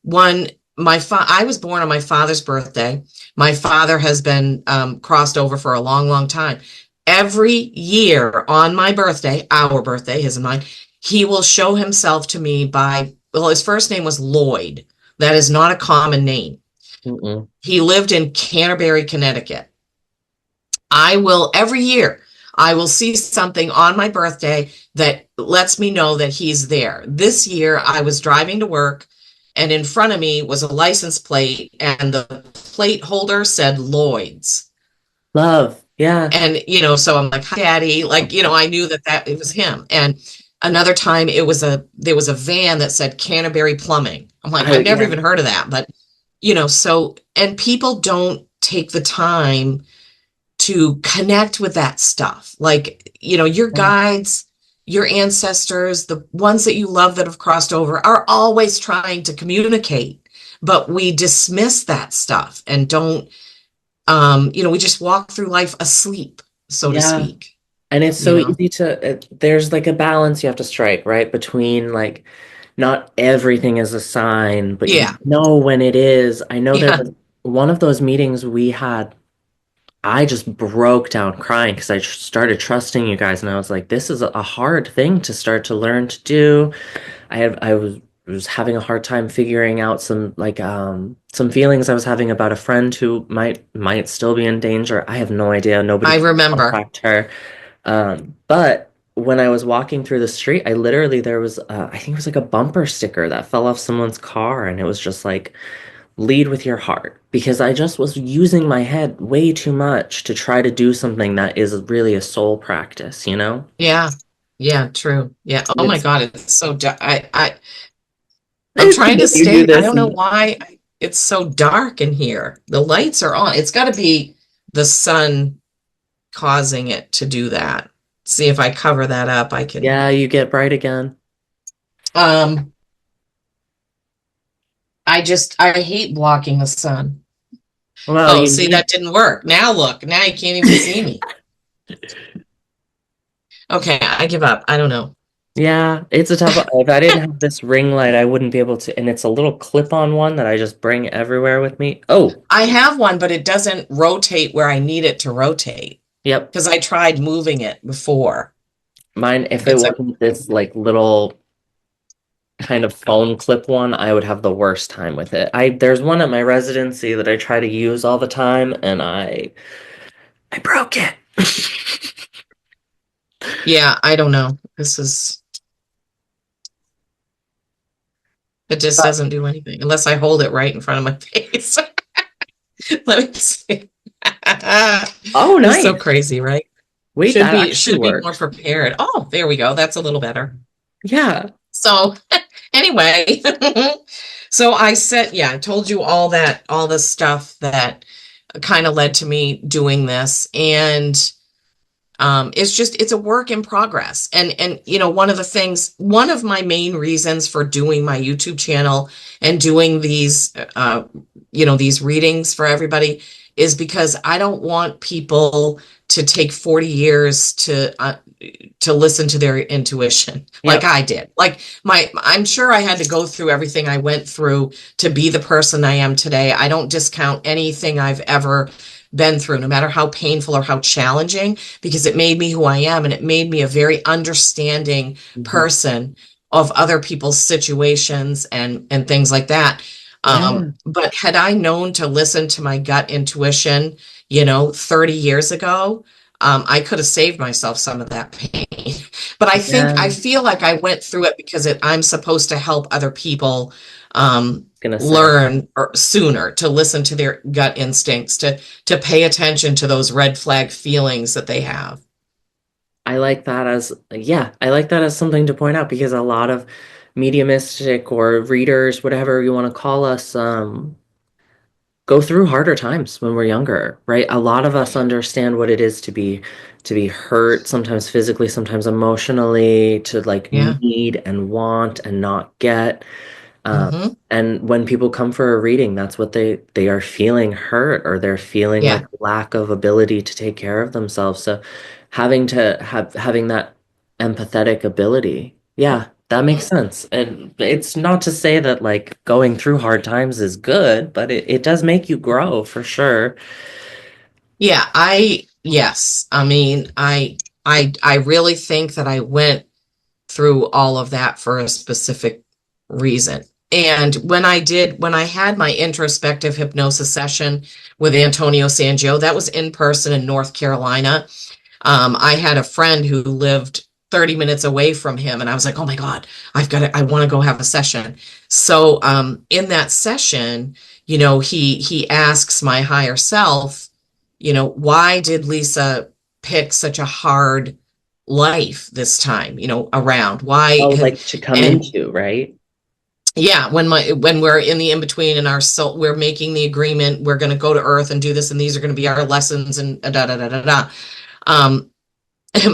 one, I was born on my father's birthday. My father has been crossed over for a long, long time. Every year on my birthday, our birthday, his and mine, he will show himself to me by, well, his first name was Lloyd. That is not a common name. mm-mm. He lived in Canterbury, Connecticut. I will every year, I will see something on my birthday that lets me know that he's there. This year, I was driving to work, and in front of me was a license plate, and the plate holder said Lloyd's. Love, yeah. And, so I'm like, hi, Daddy. Like, I knew that it was him. And another time there was a van that said Canterbury Plumbing. I'm like, I've never Yeah, even heard of that. But, and people don't take the time to connect with that stuff. Like, your yeah, guides, your ancestors, the ones that you love that have crossed over are always trying to communicate, but we dismiss that stuff and don't, we just walk through life asleep, so to yeah. speak, And it's you so know? easy there's like a balance you have to strike, right? Between like, not everything is a sign, but you Yeah. know when it is. I know there Yeah. was one of those meetings we had. I just broke down crying because I started trusting you guys, and I was like, this is a hard thing to start to learn to do. I was was having a hard time figuring out some feelings I was having about a friend who might still be in danger. I have no idea. Nobody I could remember. contact her. But when I was walking through the street, I literally there was I think it was like a bumper sticker that fell off someone's car, and it was just like lead with your heart because I just was using my head way too much to try to do something that is really a soul practice, you know? Yeah. Yeah, true. Yeah. Oh my It's God, it's so I'm it's trying to you do stay. I this don't know and why it's so dark in here. The lights are on. It's got to be the sun causing it to do that. See if I cover that up, I can. yeah, you get bright again. Um, I hate blocking the sun. Well, Oh, you see, need that didn't work. Now look, now you can't even see me. Okay, I give up. I don't know. yeah, it's a tough one. If I didn't have this ring light, I wouldn't be able to, and it's a little clip-on one that I just bring everywhere with me. Oh, I have one, but it doesn't rotate where I need it to rotate yep. because I tried moving it before. Mine, if it It's a wasn't this like little kind of phone clip one, I would have the worst time with it. There's one at my residency that I try to use all the time, and I broke it. Yeah, I don't know. This is it just But doesn't do anything unless I hold it right in front of my face. Let me see. oh, It's so nice. crazy, right? Wait, Should that be actually should be more works. prepared. Oh, there we go. That's a little better. Yeah. So anyway, so I said, yeah, I told you all the stuff that kind of led to me doing this. And it's a work in progress. And you know, one of my main reasons for doing my YouTube channel and doing these these readings for everybody is because I don't want people to take 40 years to listen to their intuition like Yep. I did. Like I'm sure I had to go through everything I went through to be the person I am today. I don't discount anything I've ever been through, no matter how painful or how challenging, because it made me who I am and it made me a very understanding Mhm. person of other people's situations and things like that. Yeah. But had I known to listen to my gut intuition, you know, 30 years ago, I could have saved myself some of that pain. But I Yeah. feel like I went through it because I'm supposed to help other people Gonna say. learn sooner to listen to their gut instincts, to pay attention to those red flag feelings that they have. I like that as, yeah, I like that as something to point out because a lot of mediumistic or readers, whatever you want to call us, go through harder times when we're younger, right? A lot of us understand what it is to be hurt, sometimes physically, sometimes emotionally, to like Yeah. need and want and not get. Um, Hmm. and when people come for a reading, that's what they are feeling hurt or they're feeling like Yeah. lack of ability to take care of themselves. So having that empathetic ability, yeah, that makes sense. And it's not to say that like going through hard times is good, but it does make you grow for sure. Yeah, yes. I mean, I really think that I went through all of that for a specific reason. And when I had my introspective hypnosis session with Antonio Sangio, that was in person in North Carolina. I had a friend who lived 30 minutes away from him, and I was like, oh my God, I want to go have a session. So in that session, you know, he asks my higher self, you know, why did Lisa pick such a hard life this time, you know, around? Why Oh, have like to come and into, right? yeah, when we're in the in between and our soul, we're making the agreement, we're going to go to Earth and do this, and these are going to be our lessons, and da da da da da. Um,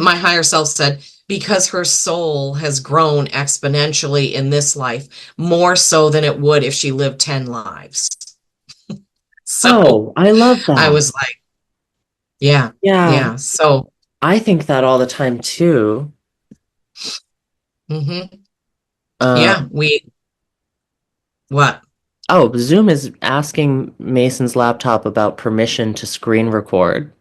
my higher self said, because her soul has grown exponentially in this life, more so than it would if she lived 10 lives. So Oh, I love I that. was like, yeah, Yeah, yeah. So, I think that all the time too. mhm. Yeah, Um, what? oh, Zoom is asking Mason's laptop about permission to screen record.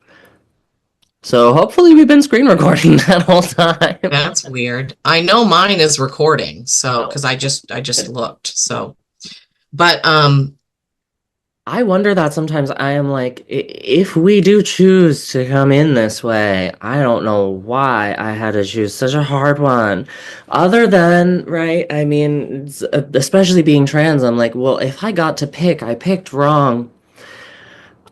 So hopefully we've been screen recording that whole time. That's weird. I know mine is recording, so Oh, because I just looked. So, but I wonder that sometimes. I am like, if we do choose to come in this way, I don't know why I had to choose such a hard one. Other than, right, I mean, especially being trans, I'm like, well, if I got to pick, I picked wrong.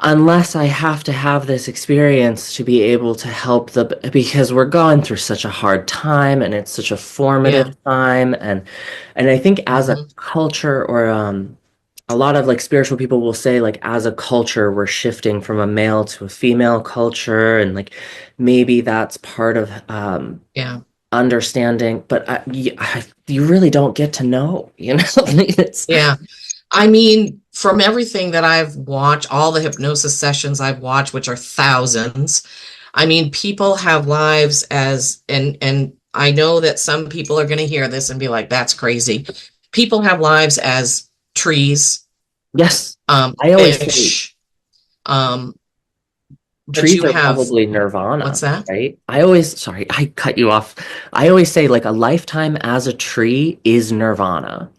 Unless I have to have this experience to be able to help because we're going through such a hard time and it's such a yeah. formative time, and I think as a Hmm. culture, or a lot of like spiritual people will say, like, as a culture we're shifting from a male to a female culture, and like maybe that's part of Yeah. understanding, but you really don't get to know, you know. It's Yeah. I mean, from everything that I've watched, all the hypnosis sessions I've watched, which are thousands, I mean, people have lives as, and I know that some people are going to hear this and be like, that's crazy. People have lives as trees, yes, I always say fish, um, but trees you are have, probably what's nirvana, that? right? Sorry, I cut you off. I always say, like, a lifetime as a tree is nirvana.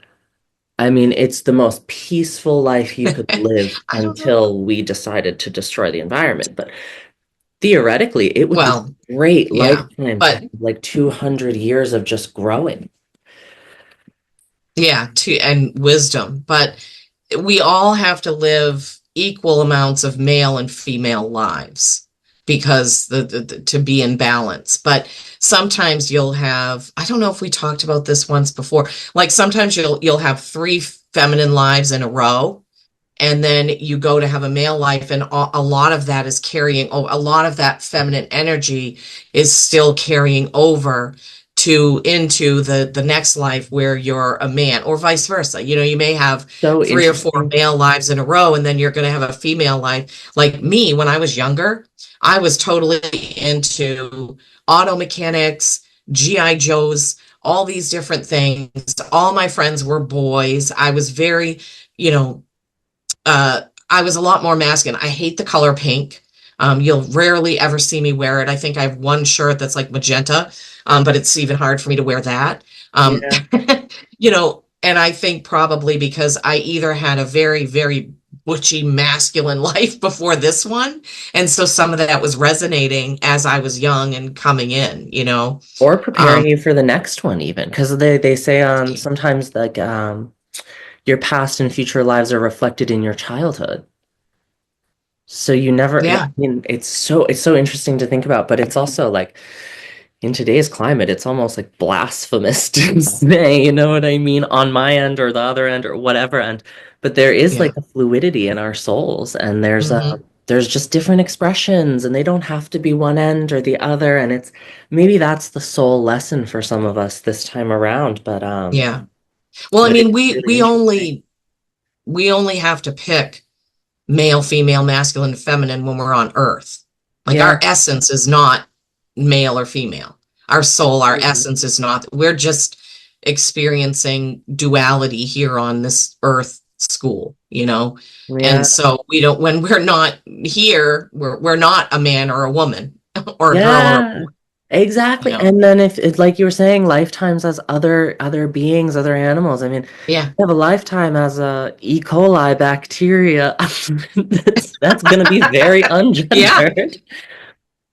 I mean, it's the most peaceful life you could live I don't know. until we decided to destroy the environment. But theoretically, it would be Well, a great yeah, lifetime to but have like 200 years of just growing. yeah, and wisdom, but we all have to live equal amounts of male and female lives because to be in balance. But sometimes you'll have, I don't know if we talked about this once before, like sometimes you'll have three feminine lives in a row, and then you go to have a male life, and a lot of that is carrying, oh, a lot of that feminine energy is still carrying over to into the next life where you're a man, or vice versa. You know, you may have So three or four interesting. male lives in a row, and then you're going to have a female life. Like me, when I was younger, I was totally into auto mechanics, GI Joes, all these different things. All my friends were boys. I was very, you know, I was a lot more masculine. I hate the color pink. You'll rarely ever see me wear it. I think I have one shirt that's like magenta, but it's even hard for me to wear that. Um, Yeah. and I think probably because I either had a very, very butchy masculine life before this one, and so some of that was resonating as I was young and coming in. Or Um, preparing you for the next one, even because they say sometimes, like, your past and future lives are reflected in your childhood. So you never, yeah, I yeah, mean, it's so interesting to think about, but it's also like, in today's climate, it's almost like blasphemous to say, you know what I mean, on my end or the other end or whatever end. But there is yeah. like a fluidity in our souls, and Hmm. there's just different expressions, and they don't have to be one end or the other. And it's maybe that's the soul lesson for some of us this time around. Yeah. Well, I But mean, it's we really we interesting. only have to pick male, female, masculine, feminine when we're on earth. Like Yeah. our essence is not male or female. Our soul, our essence is not. We're just experiencing duality here on this earth school. And Yeah. so we don't, when we're not here, we're not a man or a woman or a girl or a Yeah, boy, you exactly. know. And then if it's like you were saying, lifetimes as other beings, other animals. I mean, Yeah. you have a lifetime as a E. coli bacteria. That's gonna be very Yeah. ungendered.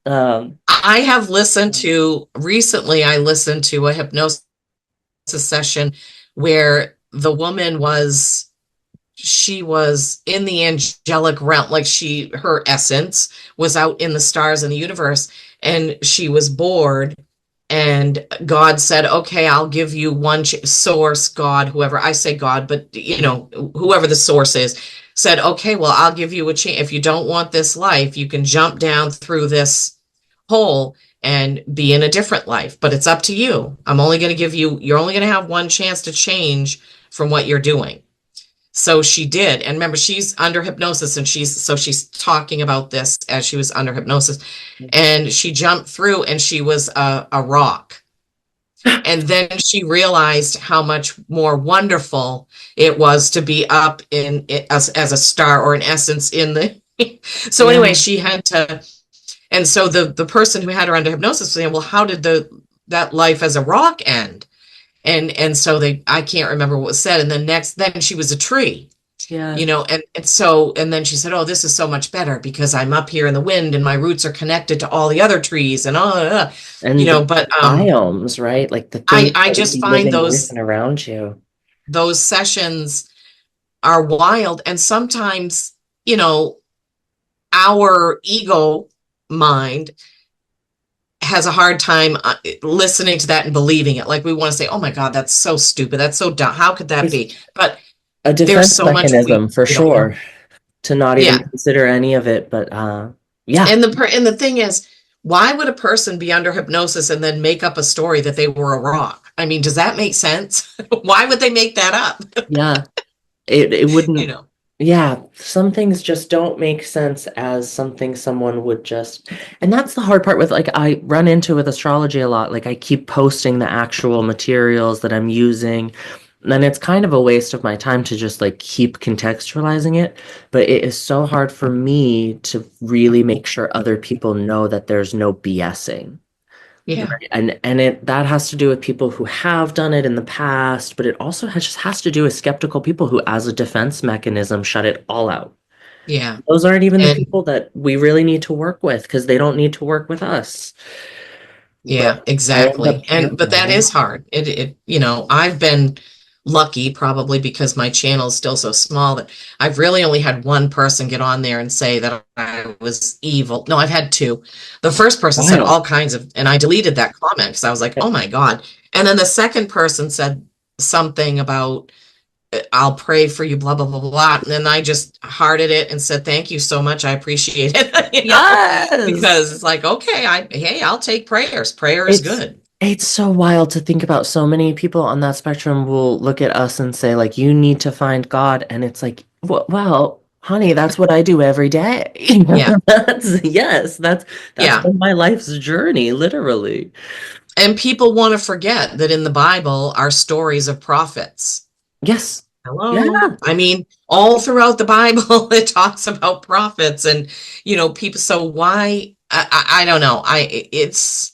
Um, I have listened to recently, I listened to a hypnosis session where the woman she was in the angelic realm, like her essence was out in the stars and the universe, and she was bored, and God said, okay, I'll give you one source, God, whoever, I say God, but whoever the source is, said, okay, well, I'll give you a chance. If you don't want this life, you can jump down through this hole and be in a different life, but it's up to you. You're only going to have one chance to change from what you're doing. So she did. And remember, she's under hypnosis, and she's talking about this as she was under hypnosis. And she jumped through, and she was a rock. And then she realized how much more wonderful it was to be up as a star, or an essence in the. So yeah, anyway, she had to, And so the person who had her under hypnosis was saying, well, how did that life as a rock end? And so I can't remember what was said. And then she was a tree, Yeah. and then she said, oh, this is so much better because I'm up here in the wind and my roots are connected to all the other trees and And the but biomes, right? Like the things I that would just be find living with and around you. those sessions are wild. And sometimes, you know, our ego mind has a hard time listening to that and believing it. Like we want to say, oh my God, that's so stupid. That's so dumb. How could that It's be? But a there's defense so much mechanism for we don't know. sure to not even Yeah. consider any of it. But yeah, And the thing is, why would a person be under hypnosis and then make up a story that they were a rock? I mean, does that make sense? Why would they make that up? yeah, it You wouldn't. know? Yeah, some things just don't make sense as something someone would just, and that's the hard part with like I run into with astrology a lot. Like I keep posting the actual materials that I'm using, and it's kind of a waste of my time to just like keep contextualizing it. But it is so hard for me to really make sure other people know that there's no BSing. Yeah. Right. And it that has to do with people who have done it in the past, but it also just has to do with skeptical people who, as a defense mechanism, shut it all out. Yeah. Those aren't even the And people that we really need to work with because they don't need to work with us. But yeah, I end up exactly. But that caring. is hard. I've been lucky probably because my channel is still so small that I've really only had one person get on there and say that I was evil. No, I've had two. The first person said Wild. all kinds of, and I deleted that comment because I was like, oh my God. And then the second person said something about I'll pray for you, blah, blah, blah, blah. And then I just hearted it and said, thank you so much. I appreciate it, Yes. because it's like, okay, hey, I'll take prayers. Prayer is It's good. it's so wild to think about. So many people on that spectrum will look at us and say, like, you need to find God. And it's like, well, honey, that's what I do every day. Yeah. That's Yeah. been my life's journey, literally. And people want to forget that in the Bible are stories of prophets. Yes. Hello. Yeah. I mean, all throughout the Bible, it talks about prophets and, people. So why? I don't know. It's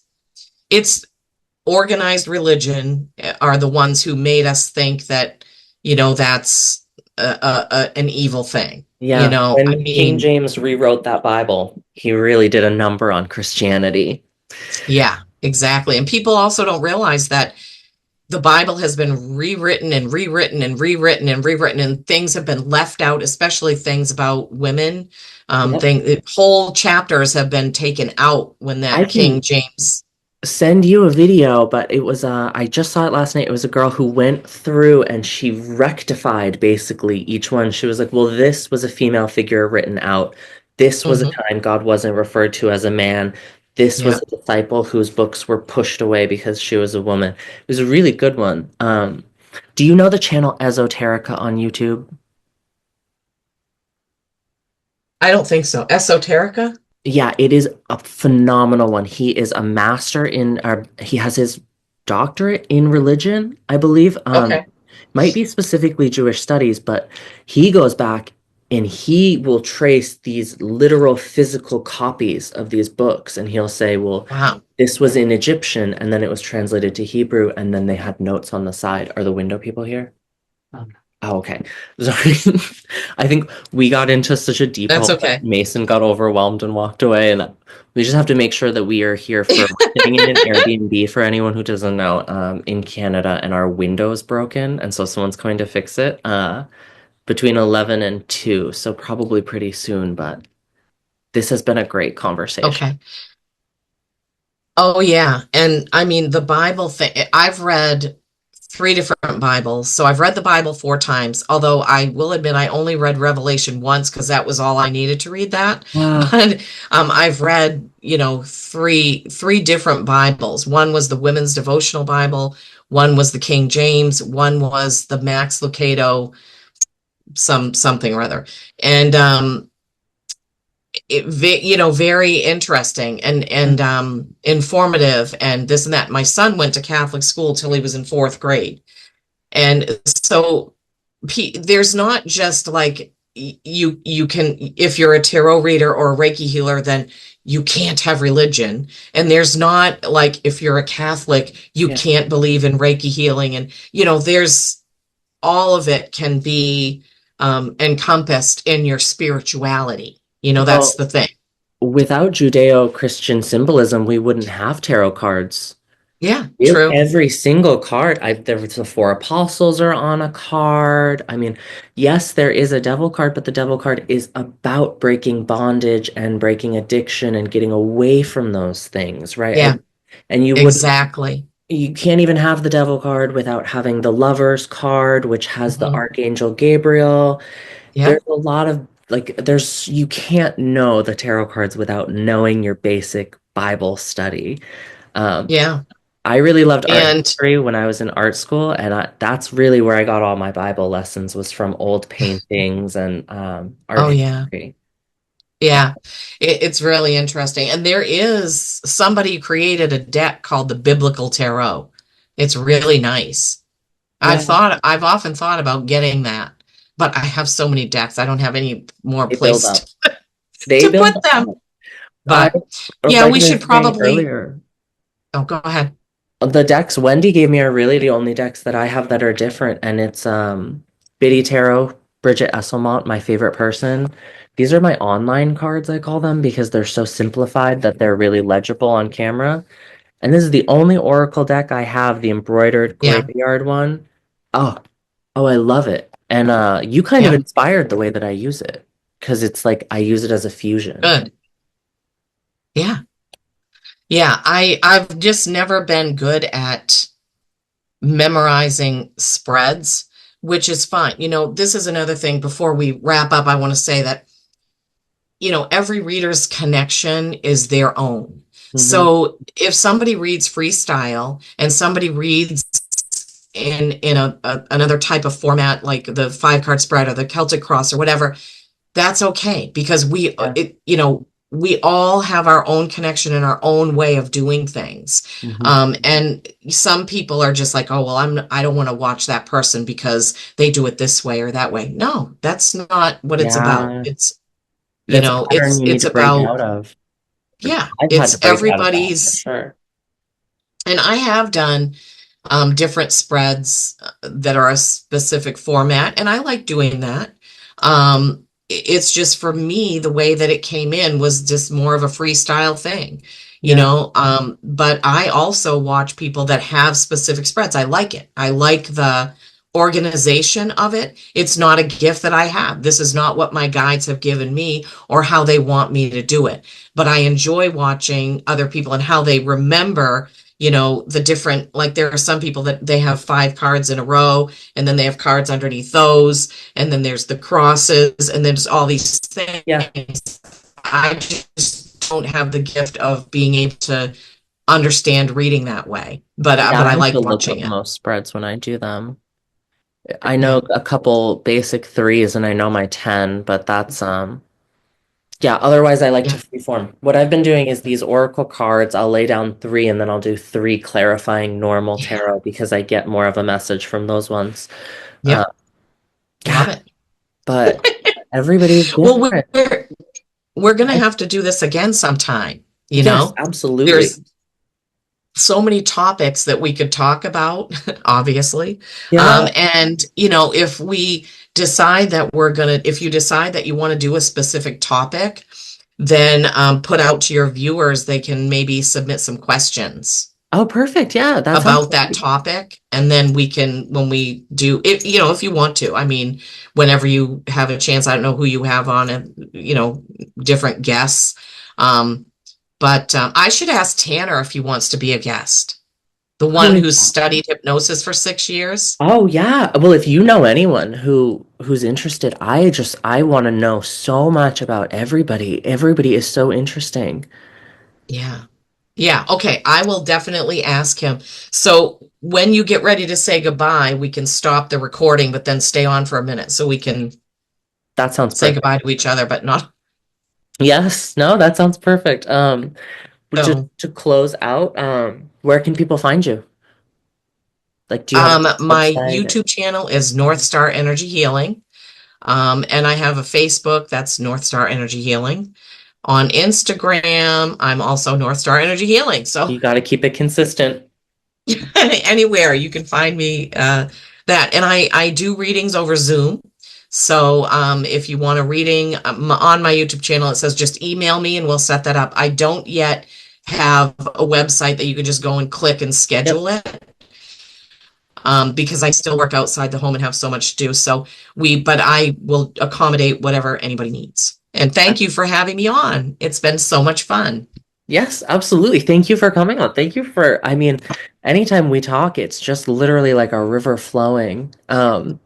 organized religion are the ones who made us think that, that's an evil thing. Yeah. I When King mean, James rewrote that Bible, he really did a number on Christianity. yeah, exactly. And people also don't realize that the Bible has been rewritten and rewritten and rewritten and rewritten, and things have been left out, especially things about women. Yep. Whole chapters have been taken out when I that King can James. send you a video, but it was I just saw it last night. It was a girl who went through and she rectified basically each one. She was like, well, this was a female figure written out. This was a Mhm, time God wasn't referred to as a man. This was yeah, a disciple whose books were pushed away because she was a woman. It was a really good one. Do you know the channel Esoterica on YouTube? I don't think so. Esoterica. Yeah, it is a phenomenal one. He is a master in he has his doctorate in religion, I believe. Okay. Might be specifically Jewish studies, but he goes back and he will trace these literal physical copies of these books and he'll say, well, Wow. this was in Egyptian and then it was translated to Hebrew and then they had notes on the side. Are the window people here? Oh, okay. Sorry. I think we got into such a deep That's hole that okay. Mason got overwhelmed and walked away. And we just have to make sure that we are here for we're sitting in an Airbnb for anyone who doesn't know, in Canada, and our window's broken. And so someone's coming to fix it between 11 and 2. So probably pretty soon. But this has been a great conversation. Okay. Oh yeah. And I mean the Bible thing, I've read three different Bibles. So I've read the Bible four times, although I will admit I only read Revelation once because that was all I needed to read that. Ah, But I've read, three different Bibles. One was the Women's Devotional Bible, one was the King James, one was the Max Lucado, something or other. And very interesting and informative and this and that. My son went to Catholic school till he was in fourth grade, and so there's not just like you can, if you're a tarot reader or a Reiki healer, then you can't have religion. And there's not like if you're a Catholic, you Yeah. can't believe in Reiki healing. And, there's all of it can be encompassed in your spirituality. That's Well, the thing. without Judeo-Christian symbolism, we wouldn't have tarot cards. Yeah, true. Every single card, there's the four apostles are on a card. I mean, yes, there is a devil card, but the devil card is about breaking bondage and breaking addiction and getting away from those things, right? Yeah, And exactly. you can't even have the devil card without having the lovers card, which has the Hmm. Archangel Gabriel. Yeah, There's a lot of you can't know the tarot cards without knowing your basic Bible study. Um, yeah. I really loved art And history when I was in art school, and that's really where I got all my Bible lessons was from old paintings and art oh yeah. history. Yeah, it's really interesting. And there is somebody who created a deck called the Biblical Tarot. It's really nice. Yeah, I've often thought about getting that, but I have so many decks. I don't have any more they build place up. They to build put them. up. I, But yeah, like we I should was saying probably, earlier, oh, go ahead. the decks Wendy gave me are really the only decks that I have that are different, and it's Biddy Tarot, Bridget Esselmont, my favorite person. These are my online cards, I call them, because they're so simplified that they're really legible on camera. And this is the only Oracle deck I have, the embroidered Yeah, graveyard one. Oh, oh, I love it. And you kind of yeah, inspired the way that I use it because it's like I use it as a fusion. good. Yeah. Yeah, I've just never been good at memorizing spreads, which is fine. This is another thing before we wrap up. I want to say that, every reader's connection is their own. Hmm. So if somebody reads freestyle and somebody reads in another type of format, like the 5 card spread or the Celtic cross or whatever, that's okay because Yeah. we all have our own connection and our own way of doing things. Hmm. And some people are just like, oh, well, I don't want to watch that person because they do it this way or that way. No, that's not what it's about. Yeah. It's, That's a pattern you need it's to break about, out of. yeah, I've had to it's break out of that for everybody's, sure. and I have done different spreads that are a specific format, and I like doing that. It's just for me, the way that it came in was just more of a freestyle thing, Yeah. but I also watch people that have specific spreads. I like it. I like the organization of it. It's not a gift that I have. This is not what my guides have given me or how they want me to do it. But I enjoy watching other people and how they remember, the different, like there are some people that they have 5 cards in a row and then they have cards underneath those. And then there's the crosses and then there's all these Yeah. things. I just don't have the gift of being able to understand reading that way, Yeah, but I I have to like look watching up it. most spreads when I do them. I know Yeah. a couple basic threes and I know my 10, but that's yeah, otherwise I like to Yeah. freeform. What I've been doing is these oracle cards, I'll lay down three and then I'll do three clarifying normal Yeah. tarot because I get more of a message from those ones. Uh, Yep. Love yeah, it. but everybody's Well, different. we're going to I, have to do this again sometime. yes, absolutely. There's so many topics that we could talk about, obviously. Yeah. And, if we decide that if you decide that you want to do a specific topic, then put out to your viewers, they can maybe submit some questions Oh, perfect. Yeah, that sounds about that great. topic. And then we can, when we do, if you want to, I mean, whenever you have a chance, I don't know who you have on and, different guests. Um, but I should ask Tanner if he wants to be a guest. The Oh, one who's studied hypnosis for 6 years. oh yeah. Well, if you know anyone who's interested, I want to know so much about everybody. Everybody is so interesting. Yeah. Yeah. Okay. I will definitely ask him. So when you get ready to say goodbye, we can stop the recording, but then stay on for a minute so we can That sounds say perfect. goodbye to each other, but not Yes, no, that sounds perfect. Just so. to close out, where can people find you? Like, do you have a My website? YouTube channel is North Star Energy Healing. And I have a Facebook that's North Star Energy Healing. On Instagram, I'm also North Star Energy Healing. So You got to keep it consistent. anywhere you can find me, that. And I do readings over Zoom. So if you want a reading, on my YouTube channel, it says just email me and we'll set that up. I don't yet have a website that you can just go and click and schedule Yep. it, because I still work outside the home and have so much to do. But I will accommodate whatever anybody needs. And thank you for having me on. It's been so much fun. Yes, absolutely. Thank you for coming on. Thank you for, I mean, anytime we talk, it's just literally like a river flowing.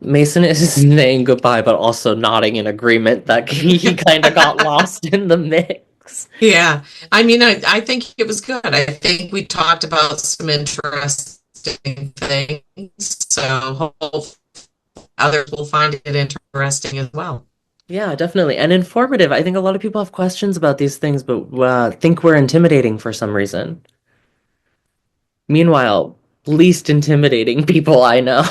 Mason is saying goodbye, but also nodding in agreement that he kind of got lost in the mix. Yeah. I mean, I think it was good. I think we talked about some interesting things. So hopefully others will find it interesting as well. Yeah, definitely. And informative. I think a lot of people have questions about these things, but think we're intimidating for some reason. Meanwhile, least intimidating people I know.